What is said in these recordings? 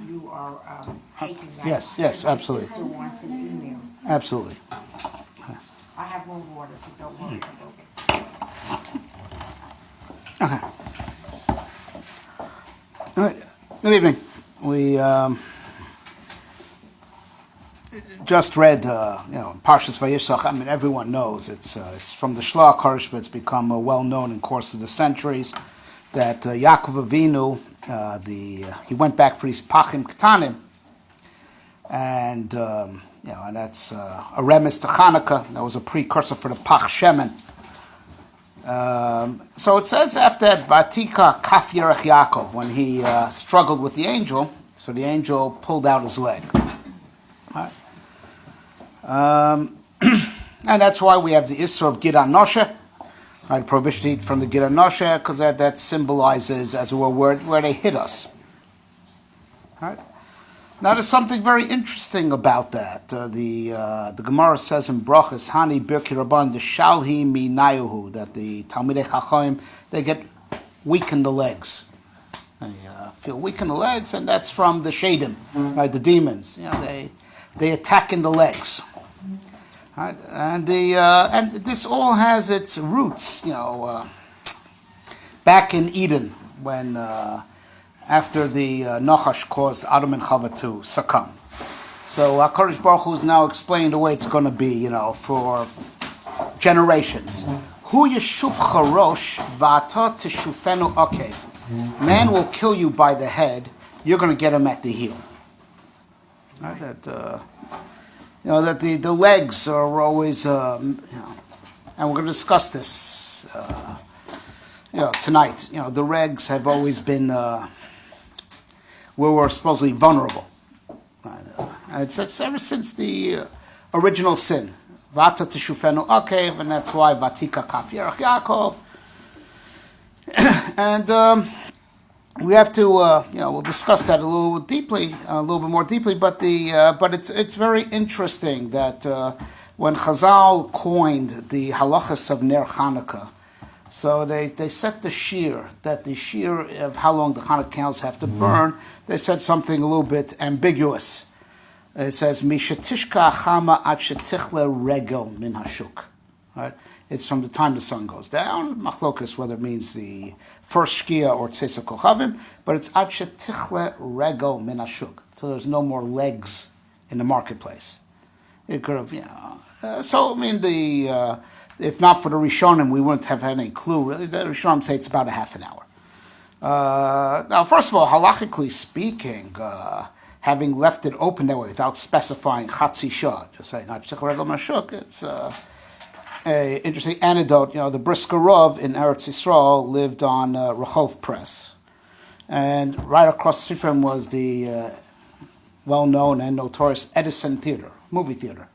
you are taking that. Yes, yes, absolutely. My sister wants an email. Absolutely. I have more water, so don't worry about it. All right. Good evening. We just read, Parshas Vayishlach. I mean, everyone knows it's from the Shlach Harish, but it's become well known in course of the centuries that Yaakov Avinu, he went back for his Pachim Ketanim, and and that's a remiss to Chanukah. That was a precursor for the Pach Shemen. So it says after that, Vatika Kaf Yerech Yaakov, when he struggled with the angel, so the angel pulled out his leg. Right. And that's why we have the Isra of Gid Anoshe, right, prohibition to eat from the Gid Anoshe, because that symbolizes, as it were, where they hit us. Right. Now, there's something very interesting about that. The Gemara says in Brachas, Hani Birki Rabban the Shalhi Mi Nayuhu, that the Talmidei Chacham, they get weak in the legs. They feel weak in the legs, and that's from the Shadim, right? The demons. They attack in the legs. Right? And this all has its roots, back in Eden when. After the Nachash caused Adam and Chava to succumb. So HaKadosh Baruch Hu is now explaining the way it's going to be, for generations. Hu yeshuf charosh v'ata teshufenu akev. Man will kill you by the head. You're going to get him at the heel. Right? That the legs are always, and we're going to discuss this, tonight. The legs have always been. Where we're supposedly vulnerable. It's ever since the original sin. Vata teshufenu akev, and that's why Vatika Kaf Yerech Yaakov. And we have to, we'll discuss that a little bit more deeply. But it's very interesting that when Chazal coined the halachas of Ner Chanukah, so they set the shear, that the shear of how long the Chanukah candles have to burn, they said something a little bit ambiguous. It says, Mishatishka chama at shetichle regel min hashuk. Right? It's from the time the sun goes down. Machlokas, whether it means the first shkia or tzesa kochavim, but it's at shetichle regel min hashuk. So there's no more legs in the marketplace. It could have, if not for the Rishonim, we wouldn't have had any clue. Really, the Rishonim say it's about a half an hour. Now, first of all, halachically speaking, having left it open that way without specifying chatzi shah, just saying it's a interesting anecdote. The Brisker Rav in Eretz Yisrael lived on Rechof Press, and right across the street from him was the well-known and notorious Edison Theater, movie theater.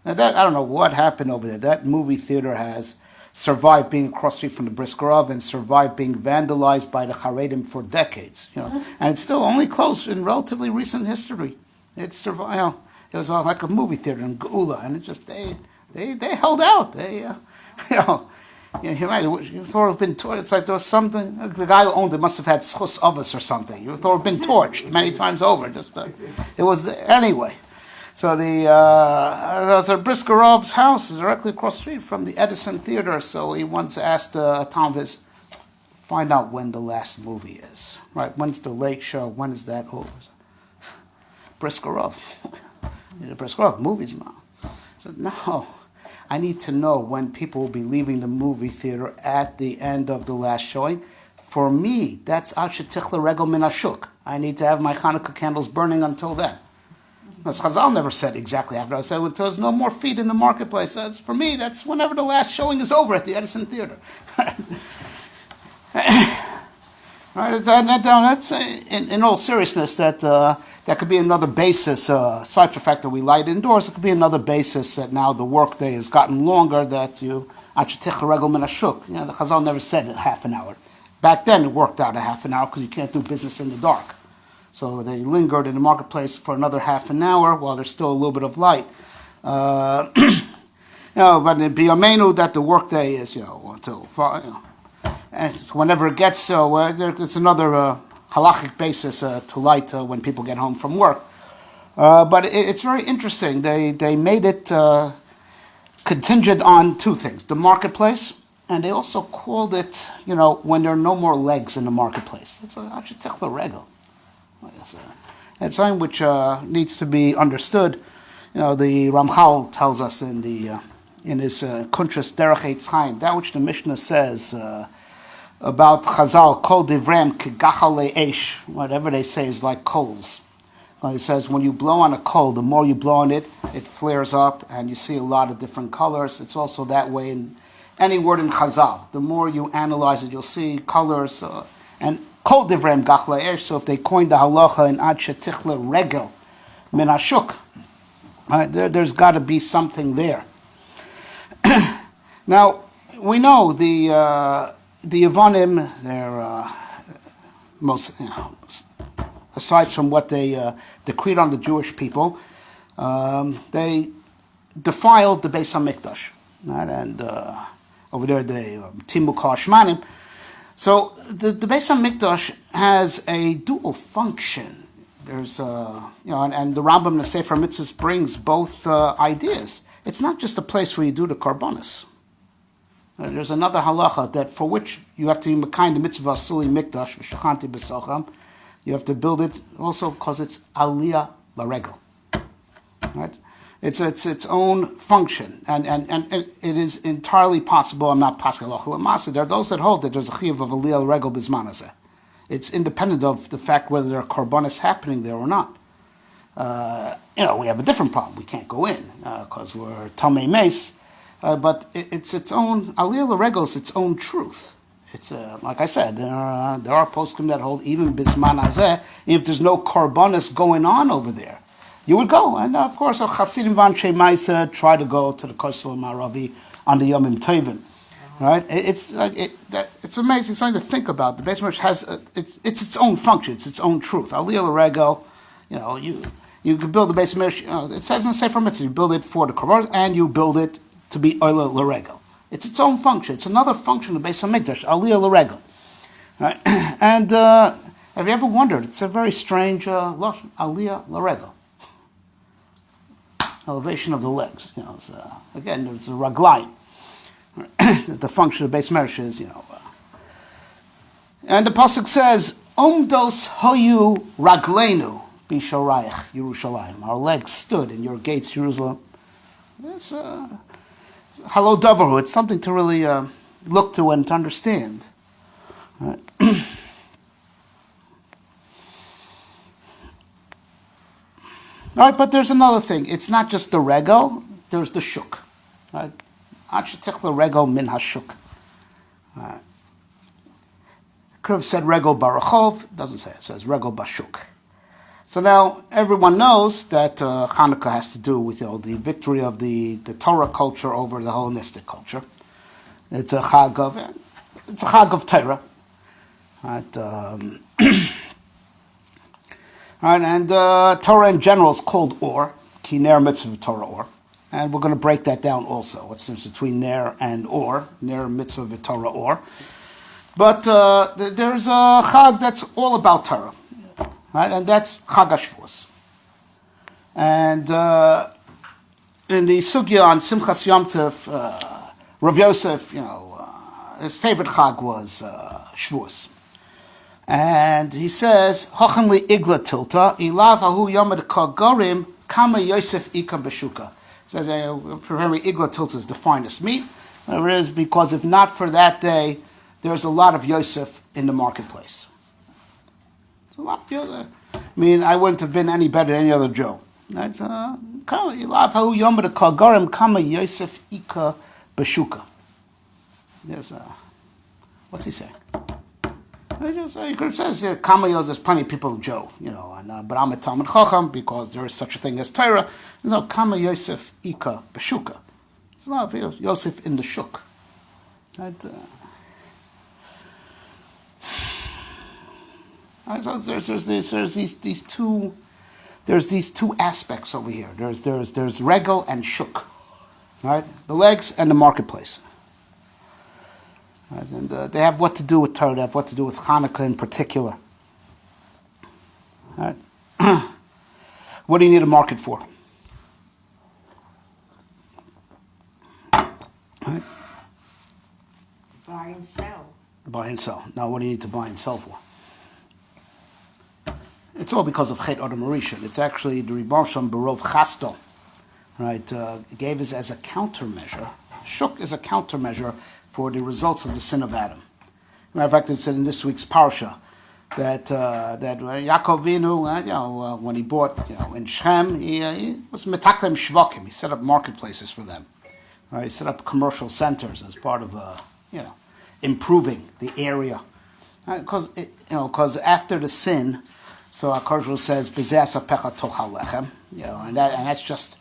Now that, I don't know what happened over there. That movie theater has survived being across the street from the Brisker Rav and survived being vandalized by the Haredim for decades. And it's still only closed in relatively recent history. It survived. It was like a movie theater in Geula, and it just they held out. You thought it would have been torched. It's like there was something. The guy who owned it must have had schus avos or something. You thought it would have been torched many times over. It was anyway. So the Brisker Rav's house is directly across the street from the Edison Theater. So he once asked a Tom of his, find out when the last movie is. Right? When's the late show? When is that over? Brisker Rav. Brisker Rav, movies, Mom. I said, no. I need to know when people will be leaving the movie theater at the end of the last showing. For me, that's Ad Shetichle Regel Min Hashuk. I need to have my Chanukah candles burning until then. As Chazal never said exactly after. I said, there's no more feet in the marketplace. For me, that's whenever the last showing is over at the Edison Theater. That's in all seriousness, that could be another basis, aside from the fact that we light indoors, it could be another basis that now the workday has gotten longer, that the Chazal never said half an hour. Back then it worked out a half an hour because you can't do business in the dark. So they lingered in the marketplace for another half an hour while there's still a little bit of light. But in Biyamenu, that the workday is, until and whenever it gets so, it's another halachic basis to light when people get home from work. But it's very interesting. They made it contingent on two things: the marketplace, and they also called it, when there are no more legs in the marketplace. It's actually techla regel. It's something which needs to be understood. The Ramchal tells us in his Kuntras Derech Eitz Chaim, that which the Mishnah says about Chazal, kol divrem kegachal le'esh, whatever they say is like coals. He says when you blow on a coal, the more you blow on it, it flares up, and you see a lot of different colors. It's also that way in any word in Chazal. The more you analyze it, you'll see colors. And kol divrem gach le'esh, so if they coined the halacha in ad shetichle regel min hashuk, there's got to be something there. Now, we know the Yevonim, they're most, aside from what they decreed on the Jewish people, they defiled the Beis HaMikdash. Right? And over there, they Timu Shmanim. So the Beis HaMikdash has a dual function. There's, and the Rambam, the Sefer Mitzvahs, brings both ideas. It's not just a place where you do the karbonis. There's another halacha that for which you have to be mekayim the mitzvah asuli mikdash v'shachanti b'socham. You have to build it also because it's aliyah laregel. Right? It's its own function, and it is entirely possible. I'm not paskel halacha l'masa. There are those that hold that there's a chiyuv of aliyah laregel bisman hazeh. It's independent of the fact whether there are karbonis happening there or not. We have a different problem. We can't go in because we're tamei meis. But it's its own, aliyah l'regel is its own truth. It's, like I said, there are poskim that hold even bisman hazeh, if there's no karbonis going on over there, you would go. And of course, Chasidim v'anshei Maisa try to go to the Kosel Maravi on the Yomim Tovim. Right? It's amazing, something to think about. The Beis Medrash has, it's its own function, it's its own truth. Aliyah l'regel, you could build the Beis Medrash, it says in the Sefer Mitzvah, you build it for the karbonis, and you build it to be Oila L'Regel. It's its own function. It's another function of Beis HaMikdash, Aliyah L'Regel. Right? And have you ever wondered? It's a very strange lashon, Aliyah L'Regel. Elevation of the legs. Again, there's a raglayim. The function of Beis Medrash is, and the pasuk says, Omdos hoyu ragleinu b'shorayach Yerushalayim. Our legs stood in your gates, Jerusalem. It's Hello Doverhu. It's something to really look to and to understand. Right. All right, but there's another thing. It's not just the regel. There's the shuk. Right? The regel min hashuk. Could have said regel barachov. It doesn't say it. It says regel bashuk. So now everyone knows that Chanukah has to do with the victory of the Torah culture over the Hellenistic culture. It's a chag of Torah. Right, right, and Torah in general is called Or, ki ner mitzvah Torah Or, and we're going to break that down also. What's the difference between ner and Or? Ner mitzvah Torah Or. But there's a chag that's all about Torah. Right, and that's Chag HaShavuos. And in the sugya on Simchas Yom Tov, Rav Yosef, his favorite Chag was Shavuos. And he says, Hochem li igla tilta, ilav ahu yomad kagorim, kama Yosef ika b'shuka. He says, apparently igla tilta is the finest meat. There is, because if not for that day, there's a lot of Yosef in the marketplace. I mean, I wouldn't have been any better than any other Joe. That's Yes, what's he saying? He could have said, there's plenty of people Joe, but I'm a Talmud Chacham because there is such a thing as Torah. Kama Yosef Ika Beshuka. There's a lot of Yosef in the Shuk. So there's these two aspects over here. There's regel and shuk, right? The legs and the marketplace. Right? And they have what to do with Torah. They have what to do with Chanukah in particular. What do you need a market for? Buy and sell. Buy and sell. Now, what do you need to buy and sell for? It's all because of Chet Adam Rishon. It's actually the Rebbe Shem Barov Chasto, right? Gave us as a countermeasure. Shuk is a countermeasure for the results of the sin of Adam. Matter of fact, it said in this week's parsha that Yaakov Avinu, when he bought, in Shem, he was metaklem shvakim. He set up marketplaces for them. Right? He set up commercial centers as part of, improving the area. Because after the sin, so Akash says, "B'zeh asapecha tochal lechem," and that's just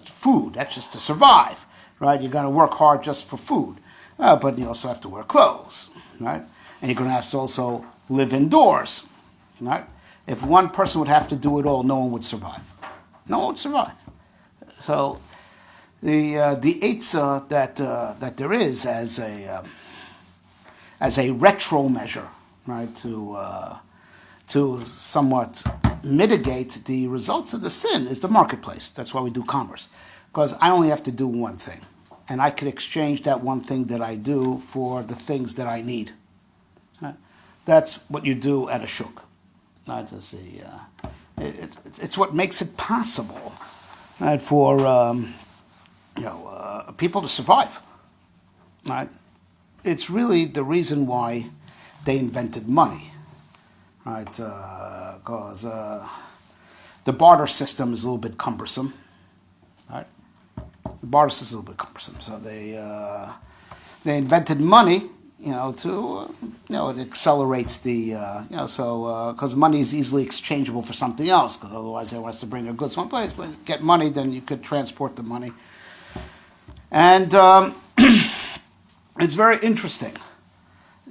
food. That's just to survive, right? You're going to work hard just for food, but you also have to wear clothes, right? And you're going to have to also live indoors, right? If one person would have to do it all, no one would survive. No one would survive. So the eitzah that there is as a retro measure, right, to somewhat mitigate the results of the sin is the marketplace. That's why we do commerce. Because I only have to do one thing. And I could exchange that one thing that I do for the things that I need. Right? That's what you do at a shuk. Right? It's what makes it possible, right, for people to survive. Right? It's really the reason why they invented money. Right, because the barter system is a little bit cumbersome. Right, the barter system is a little bit cumbersome. So they invented money, it accelerates the, because money is easily exchangeable for something else. Because otherwise, everyone has to bring their goods one place. But you get money, then you could transport the money, and it's very interesting.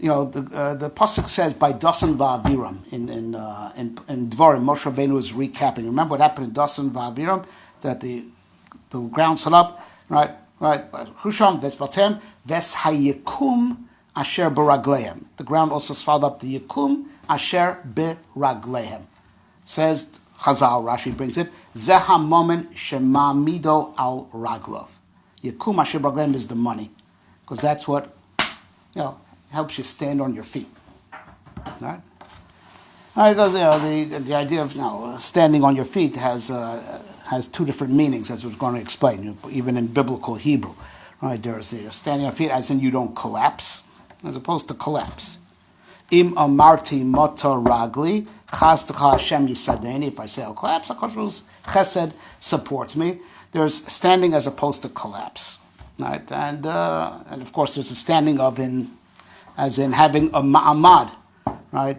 The pasuk says by Dasan va'aviram in Dvarim. Moshe Rabbeinu is recapping. Remember what happened in Dasan va'aviram? That the ground set up, right. Husham vesbatem ves hayikum asher beraglehem. The ground also swallowed up the yikum asher beraglehem. Says Chazal. Rashi brings it. Zeha moment shemamido al raglov. Yikum asher beraglehem is the money, because that's what helps you stand on your feet, right? Because the idea of standing on your feet has two different meanings, as we're going to explain. Even in biblical Hebrew, right? There's standing on your feet, as in you don't collapse, as opposed to collapse. Im amarti mota ragli chaztecha Hashem yisadeni. If I say I'll collapse, HaKadosh Chesed supports me. There's standing as opposed to collapse, right? And of course, there's a standing as in having a ma'amad, right?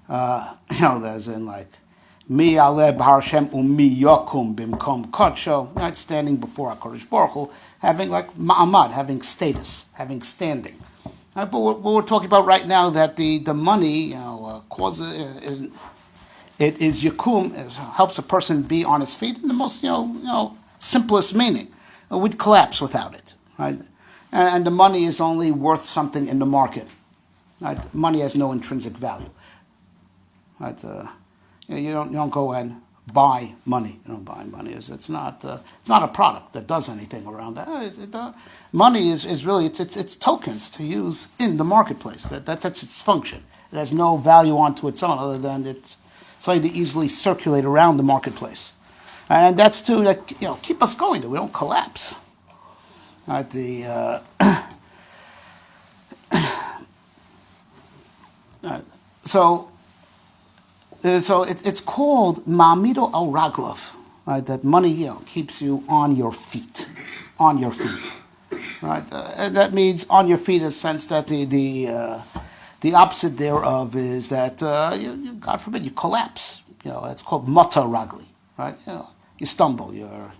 As in like, mi aleh b'har Hashem umi yakum bimkom kodsho, right? Standing before HaKadosh Baruch Hu, having like ma'amad, having status, having standing. Right? But we're talking about right now that the money, causes, it is yakum, it helps a person be on his feet in the most, simplest meaning. We'd collapse without it, right? And the money is only worth something in the market. Right? Money has no intrinsic value. Right? You don't go and buy money. You don't buy money. It's not a product that does anything around that. Money is really it's tokens to use in the marketplace. That's its function. It has no value onto its own other than it's something to easily circulate around the marketplace. And that's to keep us going. That we don't collapse. Right, so it's called ma'amido al raglov, right? That money keeps you on your feet, right? And that means on your feet in the sense that the opposite thereof is that God forbid you collapse. It's called mata ragli, right? You stumble, your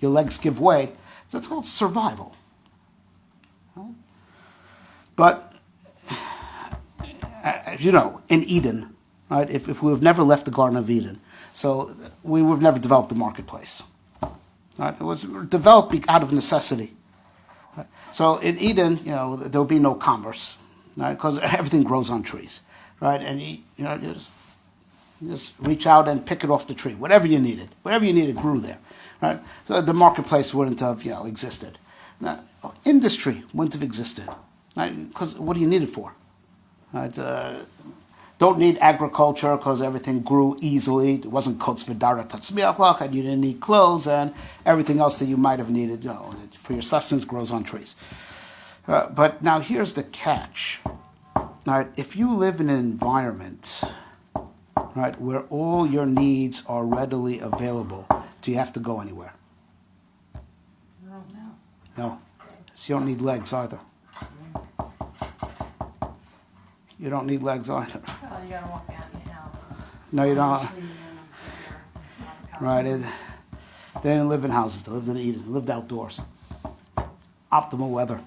legs give way. So it's called survival. Right? But, as you know, in Eden, right, if we have never left the Garden of Eden, so we would have never developed the marketplace. Right? It was developed out of necessity. Right? So in Eden, there will be no commerce, right? Because everything grows on trees, right? And Just reach out and pick it off the tree. Whatever you needed grew there. Right? So the marketplace wouldn't have existed. Now, industry wouldn't have existed. Right? Because what do you need it for? Right? Don't need agriculture because everything grew easily. It wasn't kotz v'dara tatzmiach, and you didn't need clothes, and everything else that you might have needed for your sustenance grows on trees. But now here's the catch. Right? If you live in an environment, right, where all your needs are readily available, do you have to go anywhere? No. So you don't need legs either. You don't need legs either. Well, you gotta walk out your house. No, you don't. Obviously, if you're Right. They didn't live in houses. They lived in Eden. They lived outdoors. Optimal weather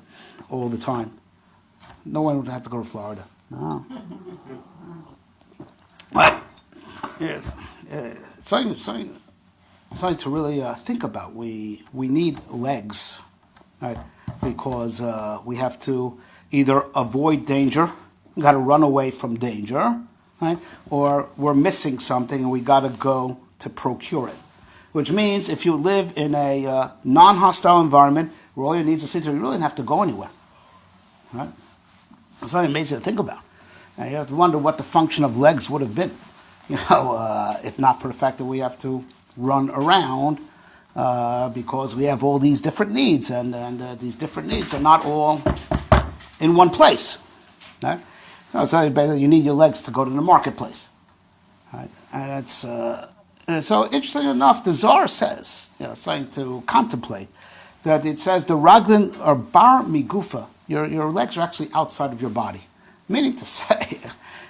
all the time. No one would have to go to Florida. No. But something to really think about. We need legs, right? Because we have to either avoid danger, we got to run away from danger, right? Or we're missing something and we got to go to procure it. Which means if you live in a non-hostile environment where all your needs are situated, you really don't have to go anywhere, right? It's something amazing to think about. And you have to wonder what the function of legs would have been, if not for the fact that we have to run around because we have all these different needs, and these different needs are not all in one place. Right? So basically, you need your legs to go to the marketplace. Right? And it's so interesting enough. The Zohar says, something to contemplate, that it says the raglin are bar migufa. Your legs are actually outside of your body, meaning to say,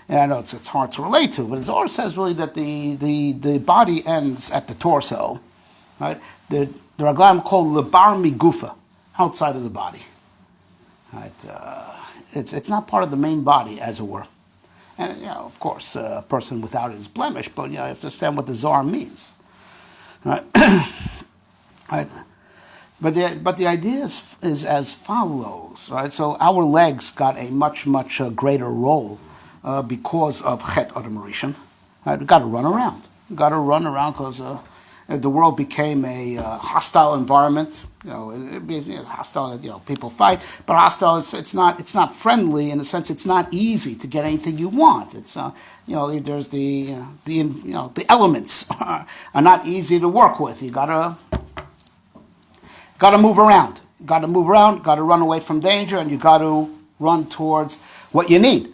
and I know it's hard to relate to, but the Zohar says really that the body ends at the torso, right? The raglim called lebar migufa, outside of the body. Right? It's not part of the main body, as it were. And of course, a person without it is blemish, but you have to understand what the Zohar means. Right? Right? But the idea is as follows, right? So our legs got a much greater role because of Chet Adam Rishon. Right? We got to run around. We got to run around because the world became a hostile environment. It's hostile. People fight, but hostile. It's not friendly in the sense. It's not easy to get anything you want. It's there's the elements are not easy to work with. You gotta move around. Got to move around. Got to run away from danger, and you got to run towards what you need.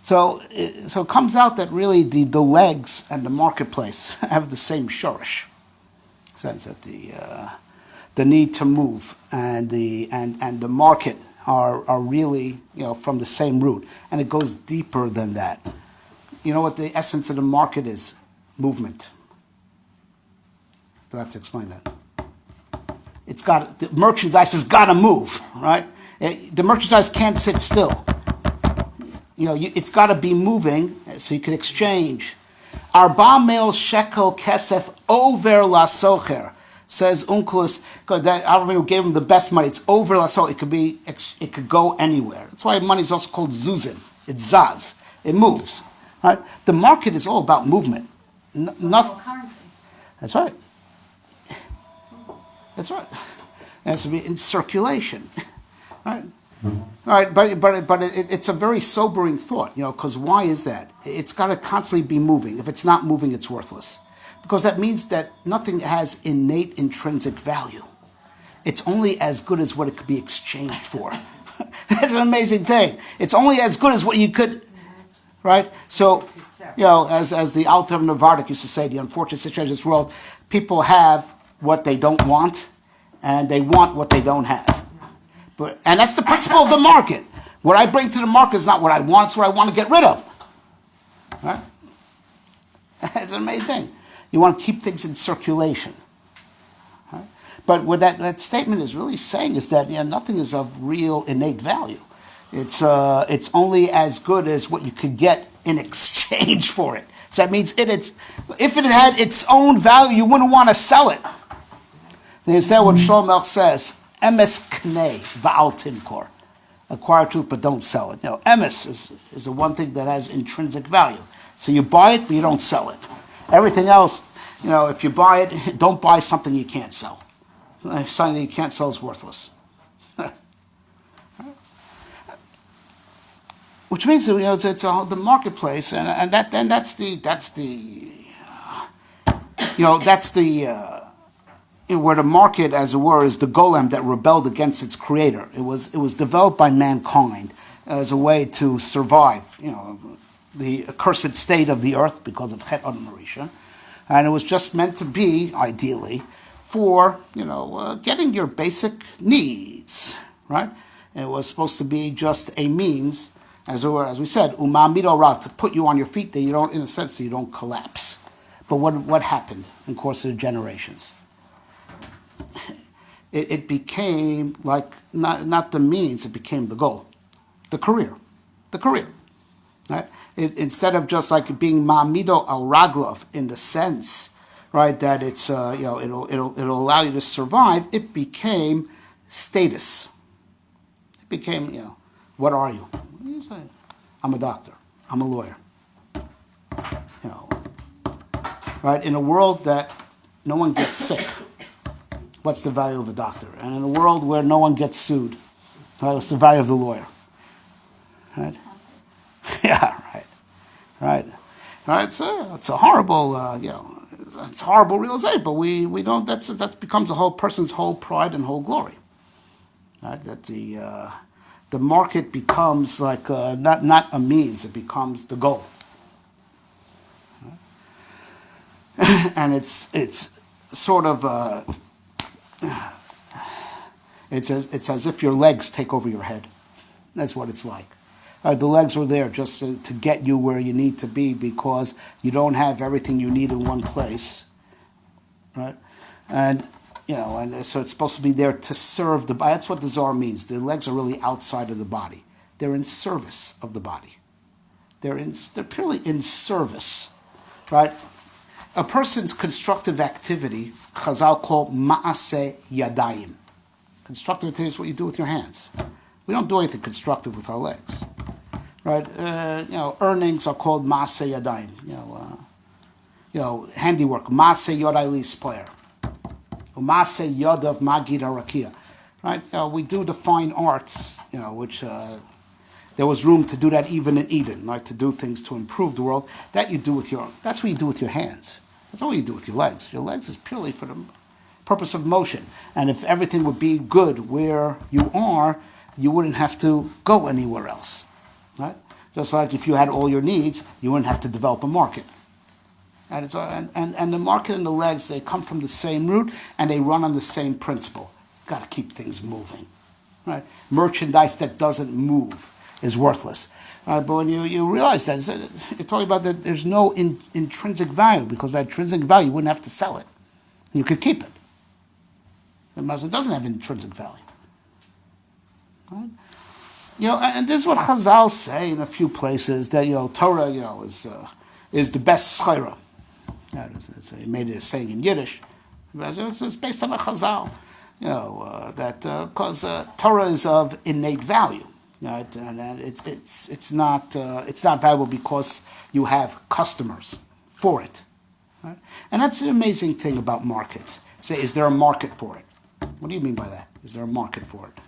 So it comes out that really the legs and the marketplace have the same shorish. Sense that the need to move and the market are really from the same root, and it goes deeper than that. You know what the essence of the market is? Movement. Do I have to explain that? The merchandise has got to move, right? The merchandise can't sit still. It's got to be moving so you can exchange. Arba mil shekel kesef over la socher, says Onkelos. That Avram gave him the best money. It's over la socher. It could go anywhere. That's why money is also called zuzim. It's zaz. It moves. Right? The market is all about movement. Nothing. That's right. That's right. It has to be in circulation. Right? All right, but it's a very sobering thought, because why is that? It's got to constantly be moving. If it's not moving, it's worthless. Because that means that nothing has innate intrinsic value. It's only as good as what it could be exchanged for. That's an amazing thing. It's only as good as what you could, right? So, as the Alter of Navardik used to say, the unfortunate situation of this world, people have what they don't want, and they want what they don't have. And that's the principle of the market. What I bring to the market is not what I want, it's what I want to get rid of. Right? It's an amazing thing. You want to keep things in circulation. Right? But what that statement is really saying is that nothing is of real innate value. It's only as good as what you could get in exchange for it. So that means if it had its own value, you wouldn't want to sell it. They say what Shlomo says, Emes knei va'al timkor. Acquire truth, but don't sell it. Emes is the one thing that has intrinsic value. So you buy it, but you don't sell it. Everything else, if you buy it, don't buy something you can't sell. If something you can't sell is worthless. Which means that it's the marketplace, and that's where the market, as it were, is the golem that rebelled against its creator. It was developed by mankind as a way to survive, the accursed state of the earth because of Chet Adam Marisha, and it was just meant to be, ideally, for getting your basic needs, right? And it was supposed to be just a means, as we said, umamido to put you on your feet, that you don't, in a sense, that you don't collapse. But what happened in the course of generations? It became like not the means; it became the goal, the career. Right? Instead of just like being ma'amido al raglov in the sense, right, that it's it'll allow you to survive. It became status. It became what are you? What do you say? I'm a doctor. I'm a lawyer. Right? In a world that no one gets sick, what's the value of a doctor? And in a world where no one gets sued, what's the value of the lawyer? Right? Yeah, right. So it's a horrible, it's a horrible realization. But we don't. That becomes a whole person's whole pride and whole glory. Right? That the market becomes like not a means; it becomes the goal. Right? And it's sort of it's as if your legs take over your head. That's what it's like. The legs are there just to get you where you need to be because you don't have everything you need in one place, right? And so it's supposed to be there to serve the body. That's what the Zohar means. The legs are really outside of the body. They're in service of the body. They're purely in service, right? A person's constructive activity, Chazal call ma'aseh yadayim. Constructive activity is what you do with your hands. We don't do anything constructive with our legs. Right, earnings are called maaseh yadayim. Handiwork, maaseh yodai lisplayer, maaseh yodav magid harakia. Right, we do the fine arts, which there was room to do that even in Eden, right? To do things to improve the world. That's what you do with your hands. That's all you do with your legs. Your legs is purely for the purpose of motion. And if everything would be good where you are, you wouldn't have to go anywhere else. Right? Just like if you had all your needs, you wouldn't have to develop a market. And the market and the legs, they come from the same root and they run on the same principle. Got to keep things moving. Right? Merchandise that doesn't move is worthless. But when you realize that, you're talking about that there's no intrinsic value, because that intrinsic value, you wouldn't have to sell it. You could keep it. The Muslim doesn't have intrinsic value. Right? And this is what Chazal say in a few places, that Torah is the best schira. He made it a saying in Yiddish. It's based on a Chazal, that because Torah is of innate value, right? And it's not valuable because you have customers for it, right? And that's the amazing thing about markets. Say, is there a market for it? What do you mean by that? Is there a market for it?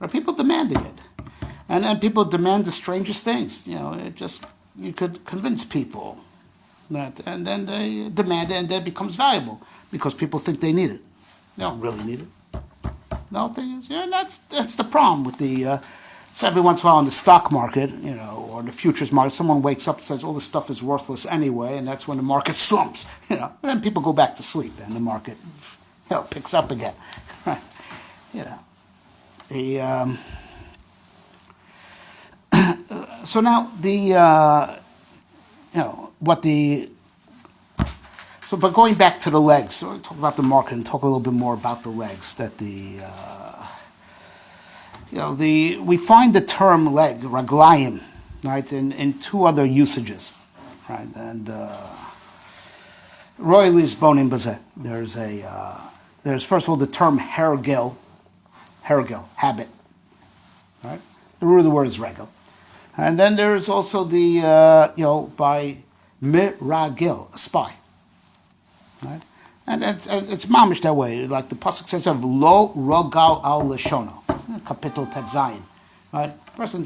Are people demanding it? And people demand the strangest things. You could convince people that, and then they demand it, and then it becomes valuable because people think they need it. They don't really need it. No thing is, that's the problem with the. So every once in a while in the stock market, or the futures market, someone wakes up and says all this stuff is worthless anyway, and that's when the market slumps. And then people go back to sleep, and the market, picks up again. So now but going back to the legs, so we'll talk about the market and talk a little bit more about the legs. That we find the term leg, raglayim, right, in two other usages, right, and royally is bonim bazeh. There's first of all the term hergel, habit, right. The root of the word is regel. And then there is also the, by miragil, a spy. Right? And it's mamish that way. Like the pasuk says of lo rogal al leshono, kapitel tetzayin. Right? Person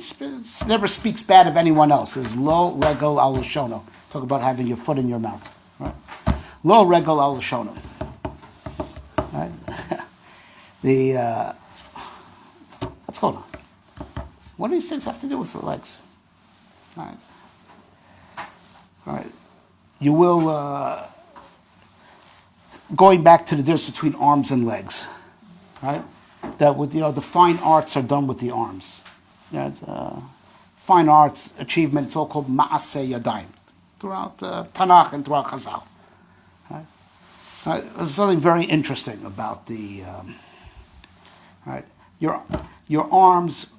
never speaks bad of anyone else. There's lo regal al leshono. Talk about having your foot in your mouth. Right? Lo regal al leshono. Right? What's going on? What do these things have to do with the legs? All right. All right. You will, going back to the difference between arms and legs, right? That with, the fine arts are done with the arms. Fine arts achievement, it's all called ma'aseh yadayim, throughout Tanakh and throughout Chazal. Right? There's something very interesting about the, right? Your arms,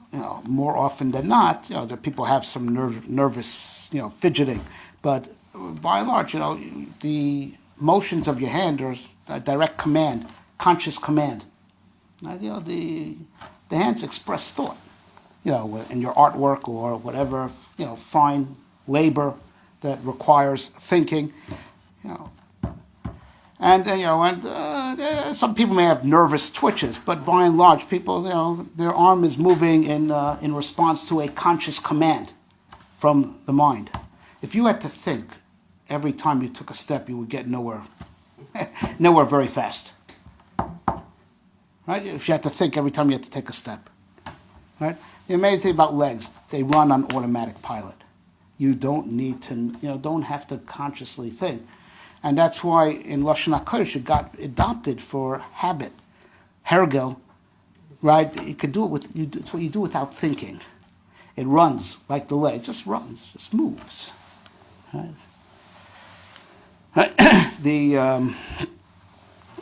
more often than not, that people have some nervous, fidgeting, but by and large, the motions of your hand are a direct command, conscious command. The hands express thought, in your artwork or whatever, fine labor that requires thinking, And some people may have nervous twitches, but by and large, people, their arm is moving in response to a conscious command from the mind. If you had to think every time you took a step, you would get nowhere, nowhere very fast. Right? If you had to think every time you had to take a step, right? The amazing thing about legs, they run on automatic pilot. You don't need to, don't have to consciously think. And that's why in Lashon HaKodesh it got adopted for habit. Hergel, right? You could do it it's what you do without thinking. It runs like the leg, just runs, just moves. Right?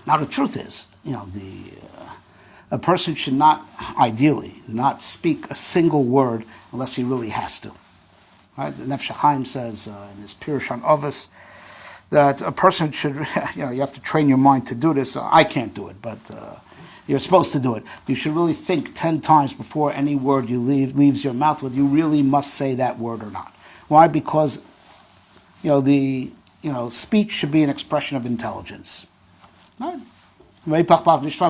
Now the truth is, a person should not, ideally, not speak a single word unless he really has to. Right? The Nefesh HaChaim says in his Pirush on Ovis, that a person should, you have to train your mind to do this. I can't do it, but you're supposed to do it. You should really think 10 times before any word you leaves your mouth, whether you really must say that word or not. Why? Because, speech should be an expression of intelligence. Right? Speech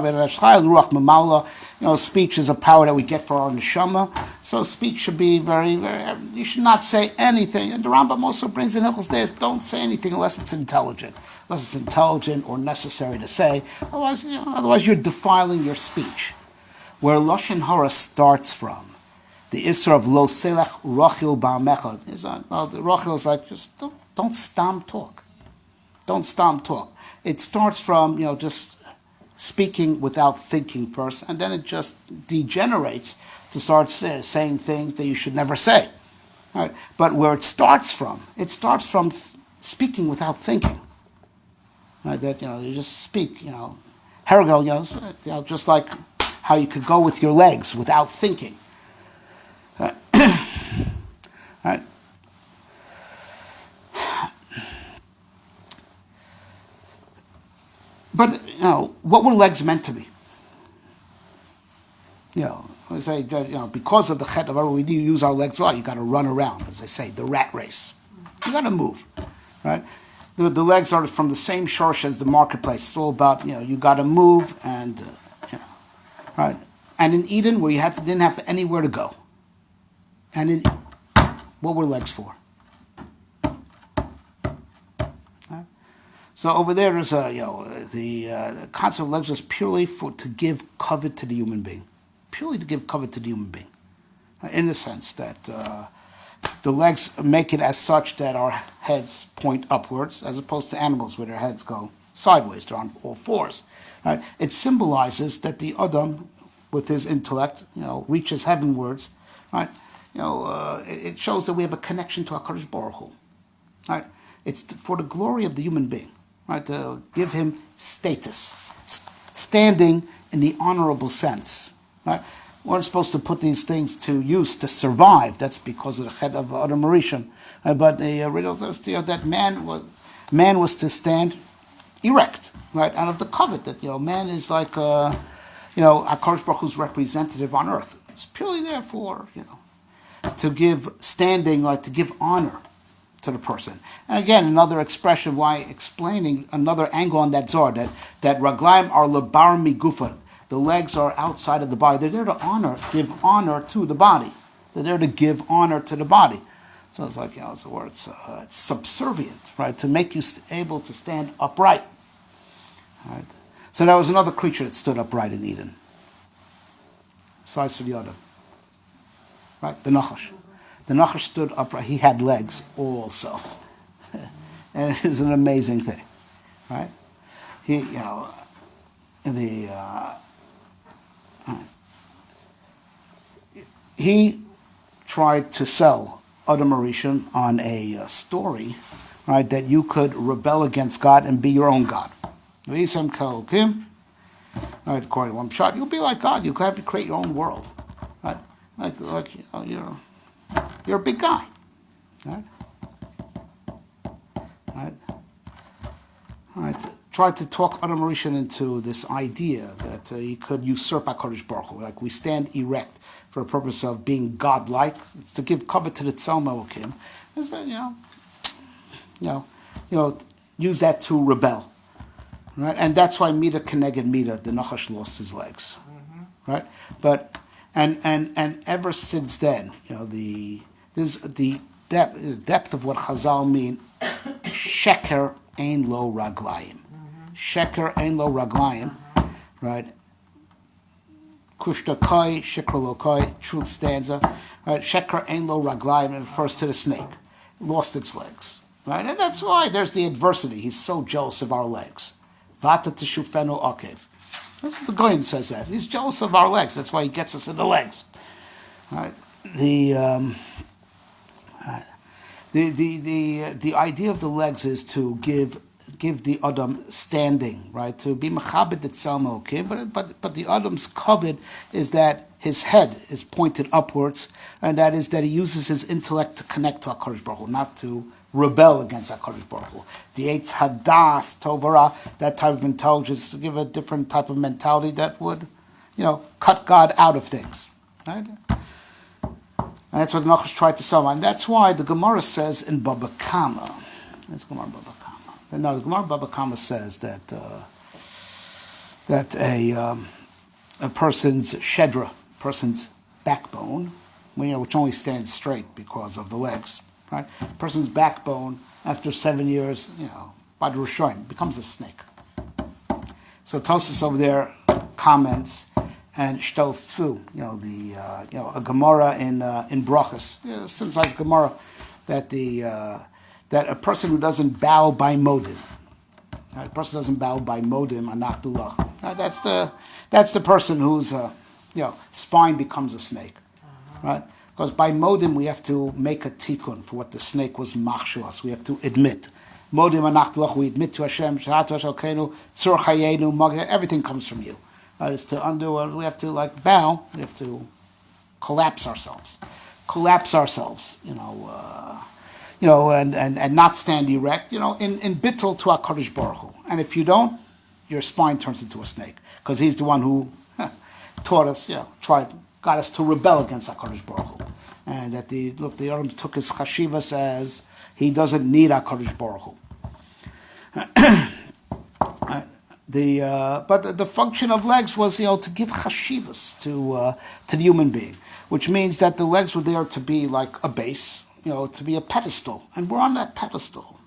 is a power that we get for our neshama. So speech should be very, very. You should not say anything. And the Rambam also brings in Hilchos Deis, don't say anything unless it's intelligent, or necessary to say. Otherwise you're defiling your speech. Where Lashon Hara starts from, the Isra of Lo Selech Rachil Ba'amecha. The Rachil is like just don't stomp talk. Don't stomp talk. It starts from just speaking without thinking first, and then it just degenerates to start saying things that you should never say. Right? But where it starts from speaking without thinking. Right? That you just speak. Hergel, just like how you could go with your legs without thinking. Right? But, what were legs meant to be? I say, because of the chet of we use our legs a lot, you got to run around, as I say, the rat race. You got to move, right? The legs are from the same shorsh as the marketplace. It's all about, you got to move and, right? And in Eden, where you didn't have anywhere to go. And what were legs for? So over there is the concept of legs was purely to give covet to the human being, in the sense that the legs make it as such that our heads point upwards, as opposed to animals where their heads go sideways; they're on all fours. Right? It symbolizes that the Adam, with his intellect, reaches heavenwards. Right? It shows that we have a connection to HaKadosh Baruch Hu. Right? It's for the glory of the human being. Right, to give him status, standing in the honorable sense. Right? We're supposed to put these things to use to survive. That's because of the chet of Adam Rishon. But the riddle says that man was to stand erect, right, out of the covet. That man is like HaKadosh Baruch Hu's representative on earth. It's purely there for, to give standing, like to give honor to the person. And again, another expression why explaining another angle on that zor, that raglaim are lebar migufa. The legs are outside of the body. They're there to give honor to the body. They're there to give honor to the body. So it's like, it's a word, it's subservient, right? To make you able to stand upright. Right? So there was another creature that stood upright in Eden. Besides the other. Right? The Nachash. The Nachash stood upright. He had legs also. And it is an amazing thing. Right? He tried to sell Adam Arishan on a story, right, that you could rebel against God and be your own God. Right, according to one shot, you'll be like God. You can have to create your own world. Right? You're a big guy. Right? Right? Right? Tried to talk Adam Arishan into this idea that he could usurp HaKadosh Baruch Hu. Like we stand erect for the purpose of being godlike. It's to give covet to the Tzalma Elokim. Is that use that to rebel, right? And that's why Mida Keneged Mida, the Nachash lost his legs, right? But and ever since then, the depth of what Chazal mean, sheker ein lo raglayim, sheker ein lo raglayim, right? Kushta kai, shikra lo kai, truth stanza. Right? Shekra ein lo raglayim, it refers to the snake. It lost its legs. Right? And that's why there's the adversity. He's so jealous of our legs. Vata teshufenu akev. The Goyen says that. He's jealous of our legs. That's why he gets us in the legs. Right? The idea of the legs is to give the Adam standing, right? To be mechabed etzalma, okay? But the Adam's covet is that his head is pointed upwards, and that is that he uses his intellect to connect to HaKadosh Baruch Hu, not to rebel against HaKadosh Baruch Hu. The Eitz Hadas, Tovara, that type of intelligence, to give a different type of mentality that would, cut God out of things, right? And that's what the Nachash tried to sell. And that's why the Gemara says in Baba Kama, that's Gemara Baba Kama. No, the Gemara Baba Kama says that a person's shedra, person's backbone, which only stands straight because of the legs, right? A person's backbone, after 7 years, by the Rishonim, becomes a snake. So Tosas over there comments and shtelzu, a Gemara in Brachas, synthesized Gemara that that a person who doesn't bow by modim, right? A person doesn't bow by modim anachtulach. That's the person whose spine becomes a snake, right? Because by modim we have to make a tikkun for what the snake was machshulas. We have to admit. Modim anachtulach, we admit to Hashem, shahatu Hashem, tzur chayenu, everything comes from you. It's to undo, we have to bow, we have to collapse ourselves, and not stand erect, in bittul to HaKadosh Baruch Hu. And if you don't, your spine turns into a snake, because he's the one who taught us, got us to rebel against HaKadosh Baruch Hu. And that the Aram took his chashivas as he doesn't need HaKadosh Baruch Hu. But the function of legs was, to give chashivas to the human being, which means that the legs were there to be like a base, to be a pedestal, and we're on that pedestal,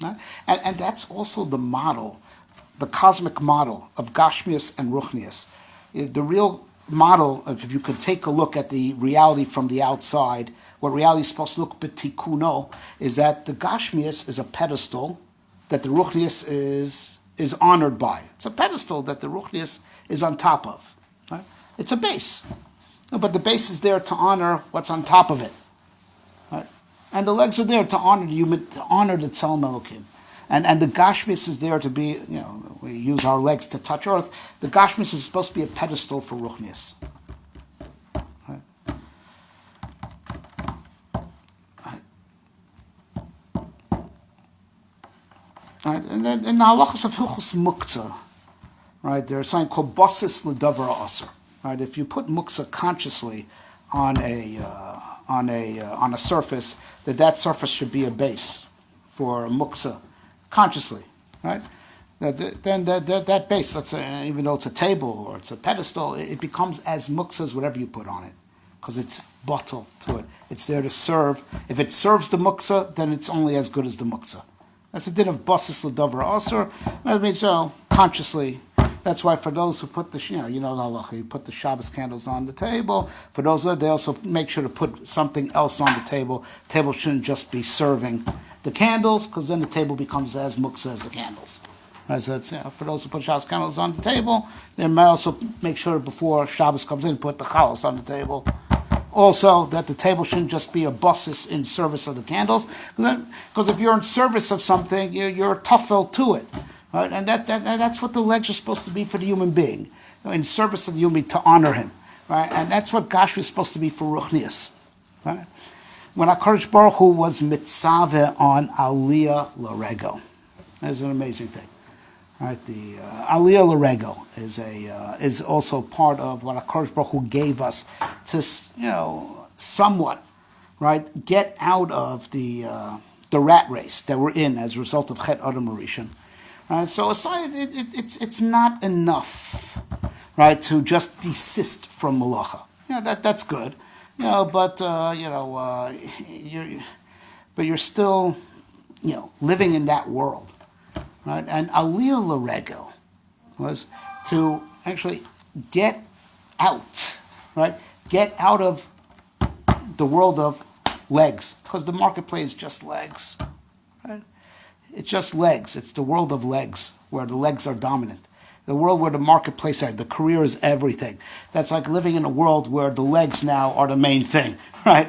right? And that's also the model, the cosmic model of Gashmias and Ruchnias. The real model, if you could take a look at the reality from the outside, what reality is supposed to look betikuno, is that the Gashmias is a pedestal that the Ruchnias is honored by. It's a pedestal that the Ruchnias is on top of. Right? It's a base. But the base is there to honor what's on top of it. Right? And the legs are there to honor the human, to honor the Tzalma Elokim. And the Gashmis is there to be, we use our legs to touch earth. The Gashmis is supposed to be a pedestal for Ruchnias. Right? Right. And then in the halachas of Hilchos Muktzah, right? There's something called basis l'davar aser, right? If you put muksa consciously on a surface, that surface should be a base for muksa consciously, right? Then that base, let's say, even though it's a table or it's a pedestal, it becomes as muksa as whatever you put on it, because it's bottle to it. It's there to serve. If it serves the muksa, then it's only as good as the muksa. That's a din of basis l'davar aser. That means, consciously. That's why for those who put the, the halacha, you put the Shabbos candles on the table. For those, they also make sure to put something else on the table. The table shouldn't just be serving the candles, because then the table becomes as muksa as the candles. Right, so it's, for those who put Shabbos candles on the table, they might also make sure before Shabbos comes in, put the chalos on the table. Also, that the table shouldn't just be a basis in service of the candles, because if you're in service of something, you're tafel to it, right? And that's what the legs are supposed to be for the human being, in service of the human being, to honor him, right? And that's what Gashmi is supposed to be for Ruchnius, right? When HaKadosh Baruch Hu was mitzaveh on Aliyah L'Rego, that's an amazing thing. Right, the Aliyah L'Rego is also part of what HaKadosh Baruch Hu gave us to, somewhat, right, get out of the rat race that we're in as a result of Chet Adam Rishon. So aside, it's not enough, right, to just desist from malacha. That's good, but you're still, living in that world. Right? And Aliyah L'Rego was to actually get out, right? Get out of the world of legs, because the marketplace is just legs, right? It's just legs. It's the world of legs, where the legs are dominant. The world where the marketplace is, the career is everything. That's like living in a world where the legs now are the main thing, right?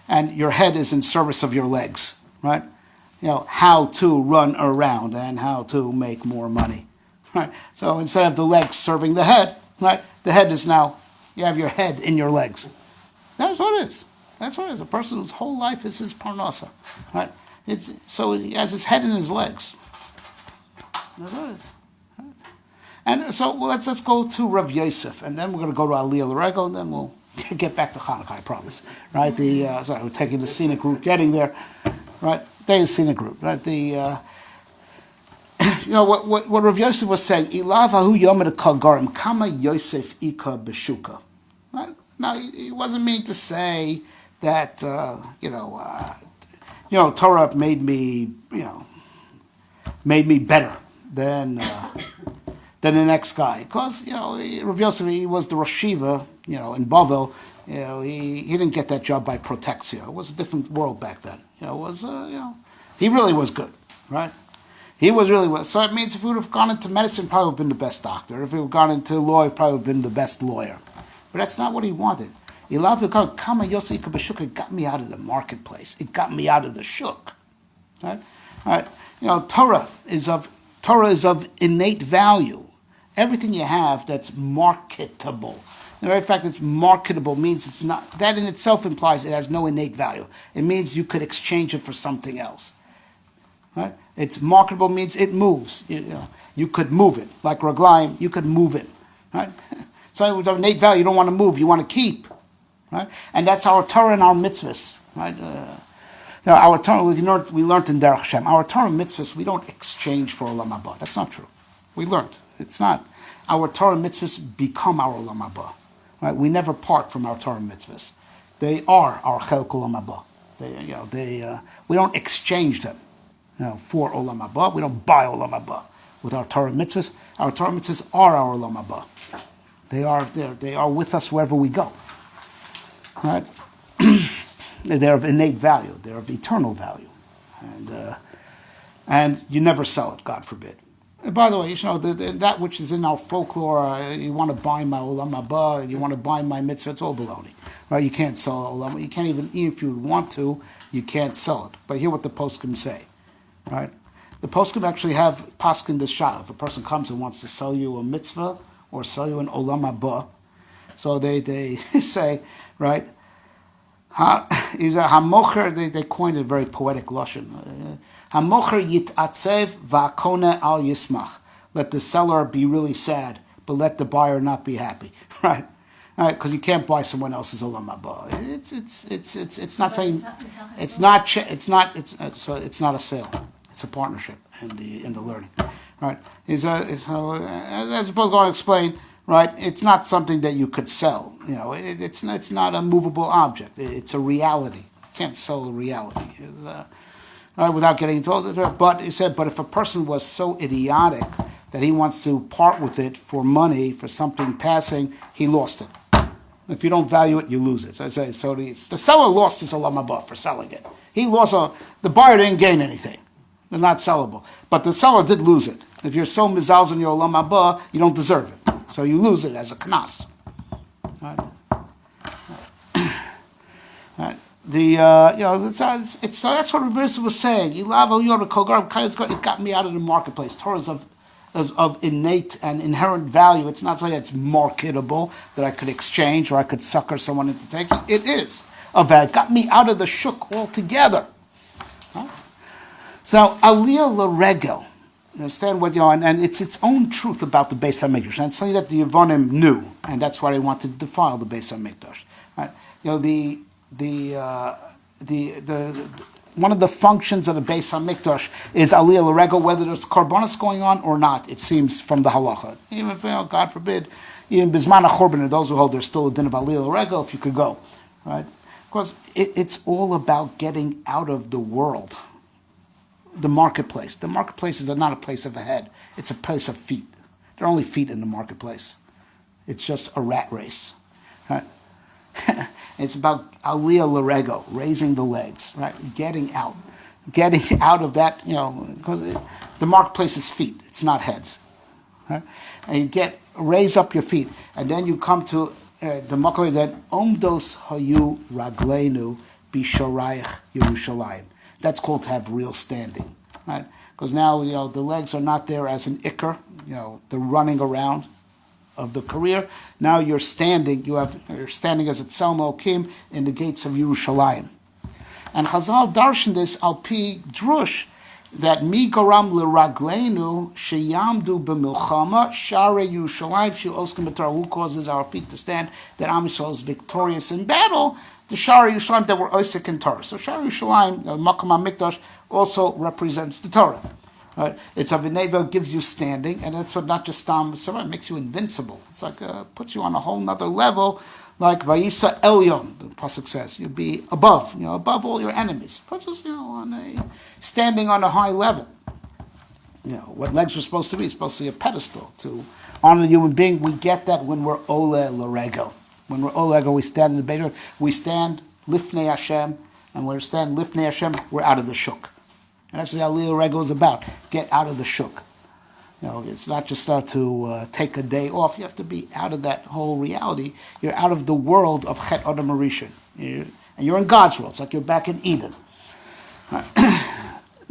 And your head is in service of your legs, right? How to run around and how to make more money, right? So instead of the legs serving the head, right, the head is now, you have your head in your legs. That's what it is. That's what it is. A person whose whole life is his parnasa, right? So he has his head in his legs. That's what it is. Right? And so let's go to Rav Yosef, and then we're going to go to Aliyah L'Rego, and then we'll get back to Chanukah, I promise. Right? Sorry, we're taking the scenic route, getting there. Right? They is scenic group, right? What Rav Yosef was saying, Ilavahu Yomid Kagarim, Kama Yosef Ika Beshuka. Right? Now he wasn't meaning to say that Torah made me better than the next guy, because Rav Yosef, he was the Rosh Yeshiva, in Bavel. He didn't get that job by protexia. It was a different world back then. He really was good, right? He was really well. So it means if he would have gone into medicine, probably would have been the best doctor. If he would have gone into law, he probably would have been the best lawyer. But that's not what he wanted. It got me out of the marketplace. It got me out of the shuk. Right? All right. Torah is of innate value. Everything you have that's marketable. The very fact that it's marketable means it's not, that in itself implies it has no innate value. It means you could exchange it for something else. Right? It's marketable means it moves. You could move it. Like raglaim, you could move it. Right? So with innate value, you don't want to move, you want to keep. Right? And that's our Torah and our mitzvahs. Right? Our Torah, we learned in Derech Hashem, our Torah and mitzvahs, we don't exchange for olam haba. That's not true. We learned. It's not. Our Torah and mitzvahs become our olam haba. Right? We never part from our Torah and mitzvahs. They are our chelek olam haba. We don't exchange them for olam haba. We don't buy olam haba with our Torah and mitzvahs. Our Torah and mitzvahs are our olam haba. They are with us wherever we go. Right? They're of innate value. They're of eternal value, and you never sell it. God forbid. And by the way, that which is in our folklore, you want to buy my olam haba, you want to buy my mitzvah, it's all baloney. Right? You can't sell olam. You can't even if you want to, you can't sell it. But hear what the poskim say. Right? The poskim actually have paskin this shah. If a person comes and wants to sell you a mitzvah or sell you an olam haba, so they say, right? Hamocher, they coined a very poetic lashon. Hamocher yit'atzev va'akone al yismach. Let the seller be really sad, but let the buyer not be happy, right? All right, because you can't buy someone else's olam haba. It's not saying it's not a sale. It's a partnership in the learning, right? As opposed to explain, right? It's not something that you could sell. It's not a movable object. It's a reality. You can't sell a reality. Without getting into all that. But he said, but if a person was so idiotic that he wants to part with it for money, for something passing, he lost it. If you don't value it, you lose it. So I say, the seller lost his olam haba for selling it. He lost the buyer didn't gain anything. They're not sellable. But the seller did lose it. If you're so mizalz in your olam haba, you don't deserve it. So you lose it as a knas. Right? Right. That's what Rebbe was saying. It got me out of the marketplace. Torah's of innate and inherent value. It's not like it's marketable that I could exchange or I could sucker someone into taking. It is of value. It got me out of the shuk altogether. Huh? So aliyah l'regel. You understand what and it's its own truth about the Beis Hamikdash, and it's something that the Yevonim knew, and that's why they wanted to defile the Beis Hamikdash. Right? The one of the functions of the Beis Hamikdash is aliyah l'regel, whether there's karbonos going on or not. It seems from the halacha, even if God forbid, even bisman hachorban, and those who hold there's still a din of aliyah l'regel if you could go, right? Because it's all about getting out of the world, the marketplace. The marketplace is not a place of a head; it's a place of feet. There are only feet in the marketplace. It's just a rat race, right? It's about aliyah l'regel, raising the legs, right? Getting out of that, because the marketplace is feet, it's not heads, right? And you raise up your feet, and then you come to the makom that omdos hayu ragleinu b'shorayich Yerushalayim. That's called to have real standing, right? Because now the legs are not there as an ikar, the running around of the career. Now you're standing. You're standing as a tzelma okim in the gates of Yerushalayim. And Chazal darshan this al pi drush that mi garam l'ragleinu sheyamdu b'milchama share Yerushalayim she'oskim b'torah. Who causes our feet to stand? That Am Yisrael is victorious in battle. The share Yerushalayim that were osik in Torah. So share Yerushalayim, Makom HaMikdash, also represents the Torah. Right? It's a v'neva, gives you standing, and it's not just stam, it makes you invincible. It's like puts you on a whole nother level, like vayisa elyon, the pasuk says. You'll be above, above all your enemies. Puts us, standing on a high level. What legs are supposed to be? It's supposed to be a pedestal to honor the human being. We get that when we're ole l'regel. When we're ole l'regel, we stand in the Beit. We stand lifnei Hashem, and when we stand lifnei Hashem, we're out of the shuk. And that's what aliyah l'regel is about. Get out of the shuk. It's not just start to take a day off. You have to be out of that whole reality. You're out of the world of Chet Adam Rishon. And you're in God's world. It's like you're back in Eden.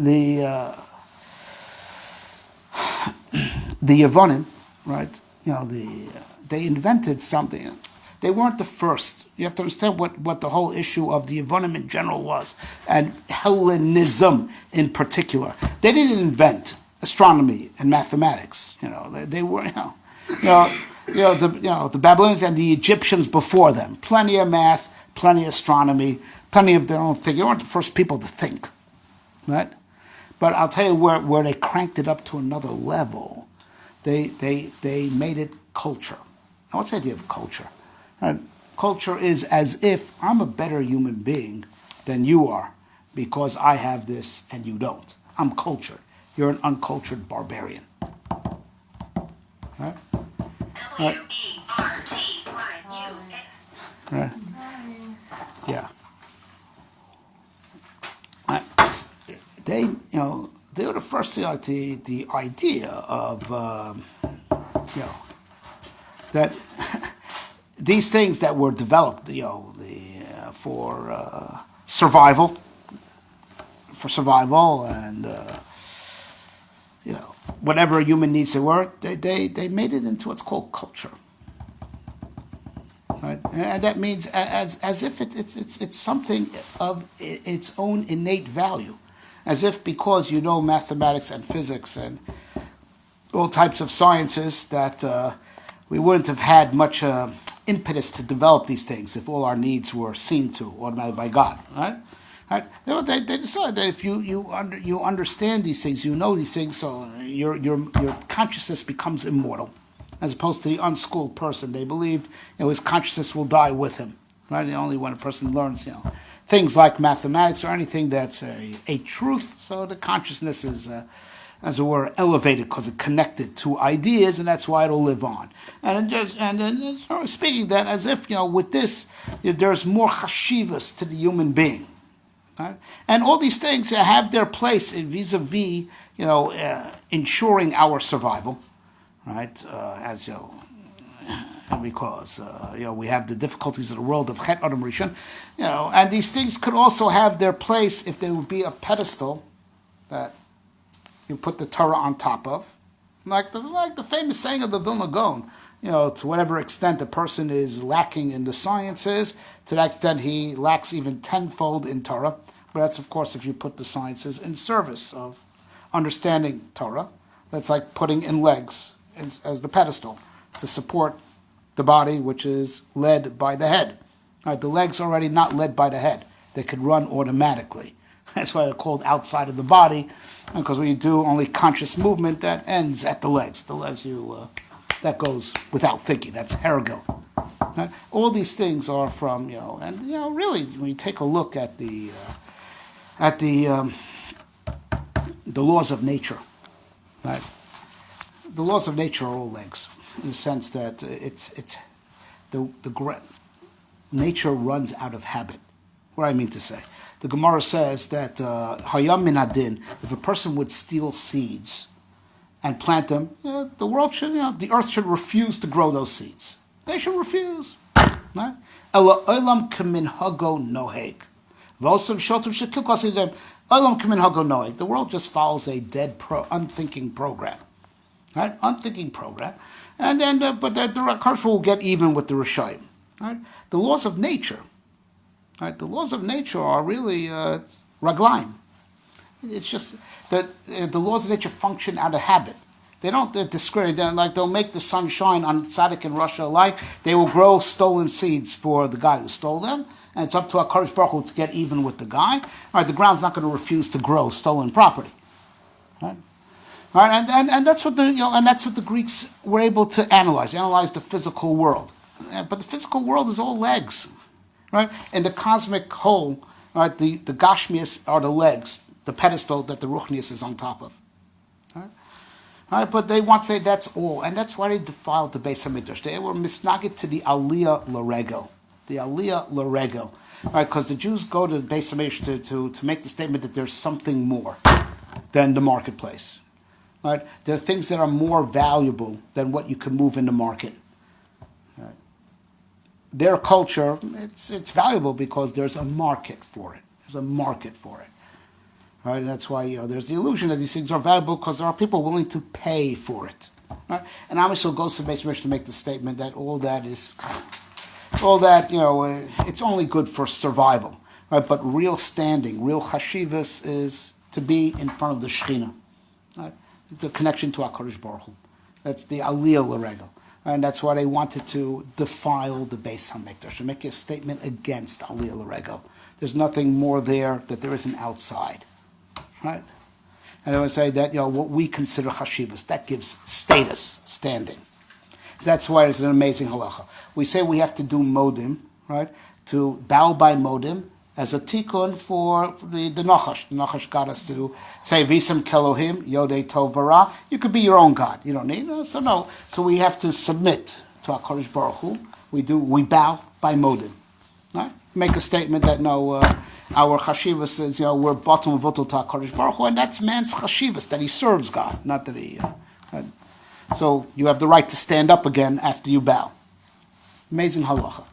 The Yevonim, right? They invented something. They weren't the first. You have to understand what the whole issue of the Yevonim in general was, and Hellenism in particular. They didn't invent astronomy and mathematics. They were, the Babylonians and the Egyptians before them. Plenty of math, plenty of astronomy, plenty of their own thinking. They weren't the first people to think, right? But I'll tell you where they cranked it up to another level. They made it culture. Now, what's the idea of culture? Right? Culture is as if I'm a better human being than you are because I have this and you don't. I'm cultured. You're an uncultured barbarian. Right? Right? Yeah. They were the first to the idea of that these things that were developed, for survival, and whatever a human needs to work, they made it into what's called culture. Right? And that means as if it's something of its own innate value, as if because you know mathematics and physics and all types of sciences that we wouldn't have had much impetus to develop these things if all our needs were seen to automatically by God, right? Right? They decide that if you understand these things, you know these things, so your consciousness becomes immortal, as opposed to the unschooled person. They believed his consciousness will die with him, right? And only when a person learns things like mathematics or anything that's a truth, so the consciousness is as it were, elevated because it connected to ideas, and that's why it'll live on. And then speaking that as if with this, there's more chashivas to the human being, right? And all these things have their place in vis-a-vis, ensuring our survival, right? As because we have the difficulties of the world of Chet Adam Rishon, and these things could also have their place if there would be a pedestal that you put the Torah on top of, like the famous saying of the Vilna Gaon, to whatever extent a person is lacking in the sciences, to that extent he lacks even tenfold in Torah. But that's, of course, if you put the sciences in service of understanding Torah. That's like putting in legs as the pedestal to support the body, which is led by the head. Right, the legs are already not led by the head. They could run automatically. That's why they're called outside of the body, because when you do only conscious movement, that ends at the legs. The legs, that goes without thinking. That's hergel. Right? All these things are from, and really, when you take a look at the laws of nature, right? The laws of nature are all legs, in the sense that nature runs out of habit. What do I mean to say? The Gemara says that hayam min hadin, if a person would steal seeds and plant them, the world should, the earth should refuse to grow those seeds. They should refuse. Right? Ela olam kaminhago noheg. V'osav shotim shekil klasidem. Olam kaminhago noheg. The world just follows a dead, unthinking program. Right? Unthinking program. And then, but the Akash will get even with the Rishayim. Right? The laws of nature. Right? The laws of nature are really raglaim. It's just that the laws of nature function out of habit. They don't discriminate. They'll make the sun shine on tzaddik in Russia alike. They will grow stolen seeds for the guy who stole them, and it's up to HaKadosh Baruch Hu to get even with the guy. All right, the ground's not going to refuse to grow stolen property. Right? All right, and that's what the Greeks were able to analyze the physical world. But the physical world is all legs. Right? In the cosmic whole, right, the Gashmias are the legs, the pedestal that the Ruchnius is on top of. Right? Right? But they want to say that's all, and that's why they defiled the Beis HaMikdash. They were misnagit to the Aliyah L'Regel. The Aliyah L'Regel. Right? Because the Jews go to the Beis HaMikdash to make the statement that there's something more than the marketplace. Right? There are things that are more valuable than what you can move in the market. Their culture, it's valuable because there's a market for it. There's a market for it. Right? And that's why there's the illusion that these things are valuable because there are people willing to pay for it. Right? And Amish goes to Beis HaMikdash to make the statement that it's only good for survival. Right? But real standing, real chashivas is to be in front of the Shekhinah. Right? It's a connection to HaKadosh Baruch Hu. That's the Aliyah L'Regel. And that's why they wanted to defile the Beis HaMikdash and make a statement against Aliyah L'Regel. There's nothing more there that there isn't outside, right? And I would say that what we consider chashivas, that gives status, standing. That's why it's an amazing halacha. We say we have to do modim, right? To bow by modim as a tikkun for the Nachash. The Nachash got us to say, Visam Kelohim, Yodei Tov Vara. You could be your own God. You don't need, no. So we have to submit to HaKadosh Baruch Hu. We bow by modim. Right? Make a statement that our chashivas says, we're bottom of to HaKadosh Baruch Hu, and that's man's chashivas, that he serves God, not that he... Right? So you have the right to stand up again after you bow. Amazing halacha.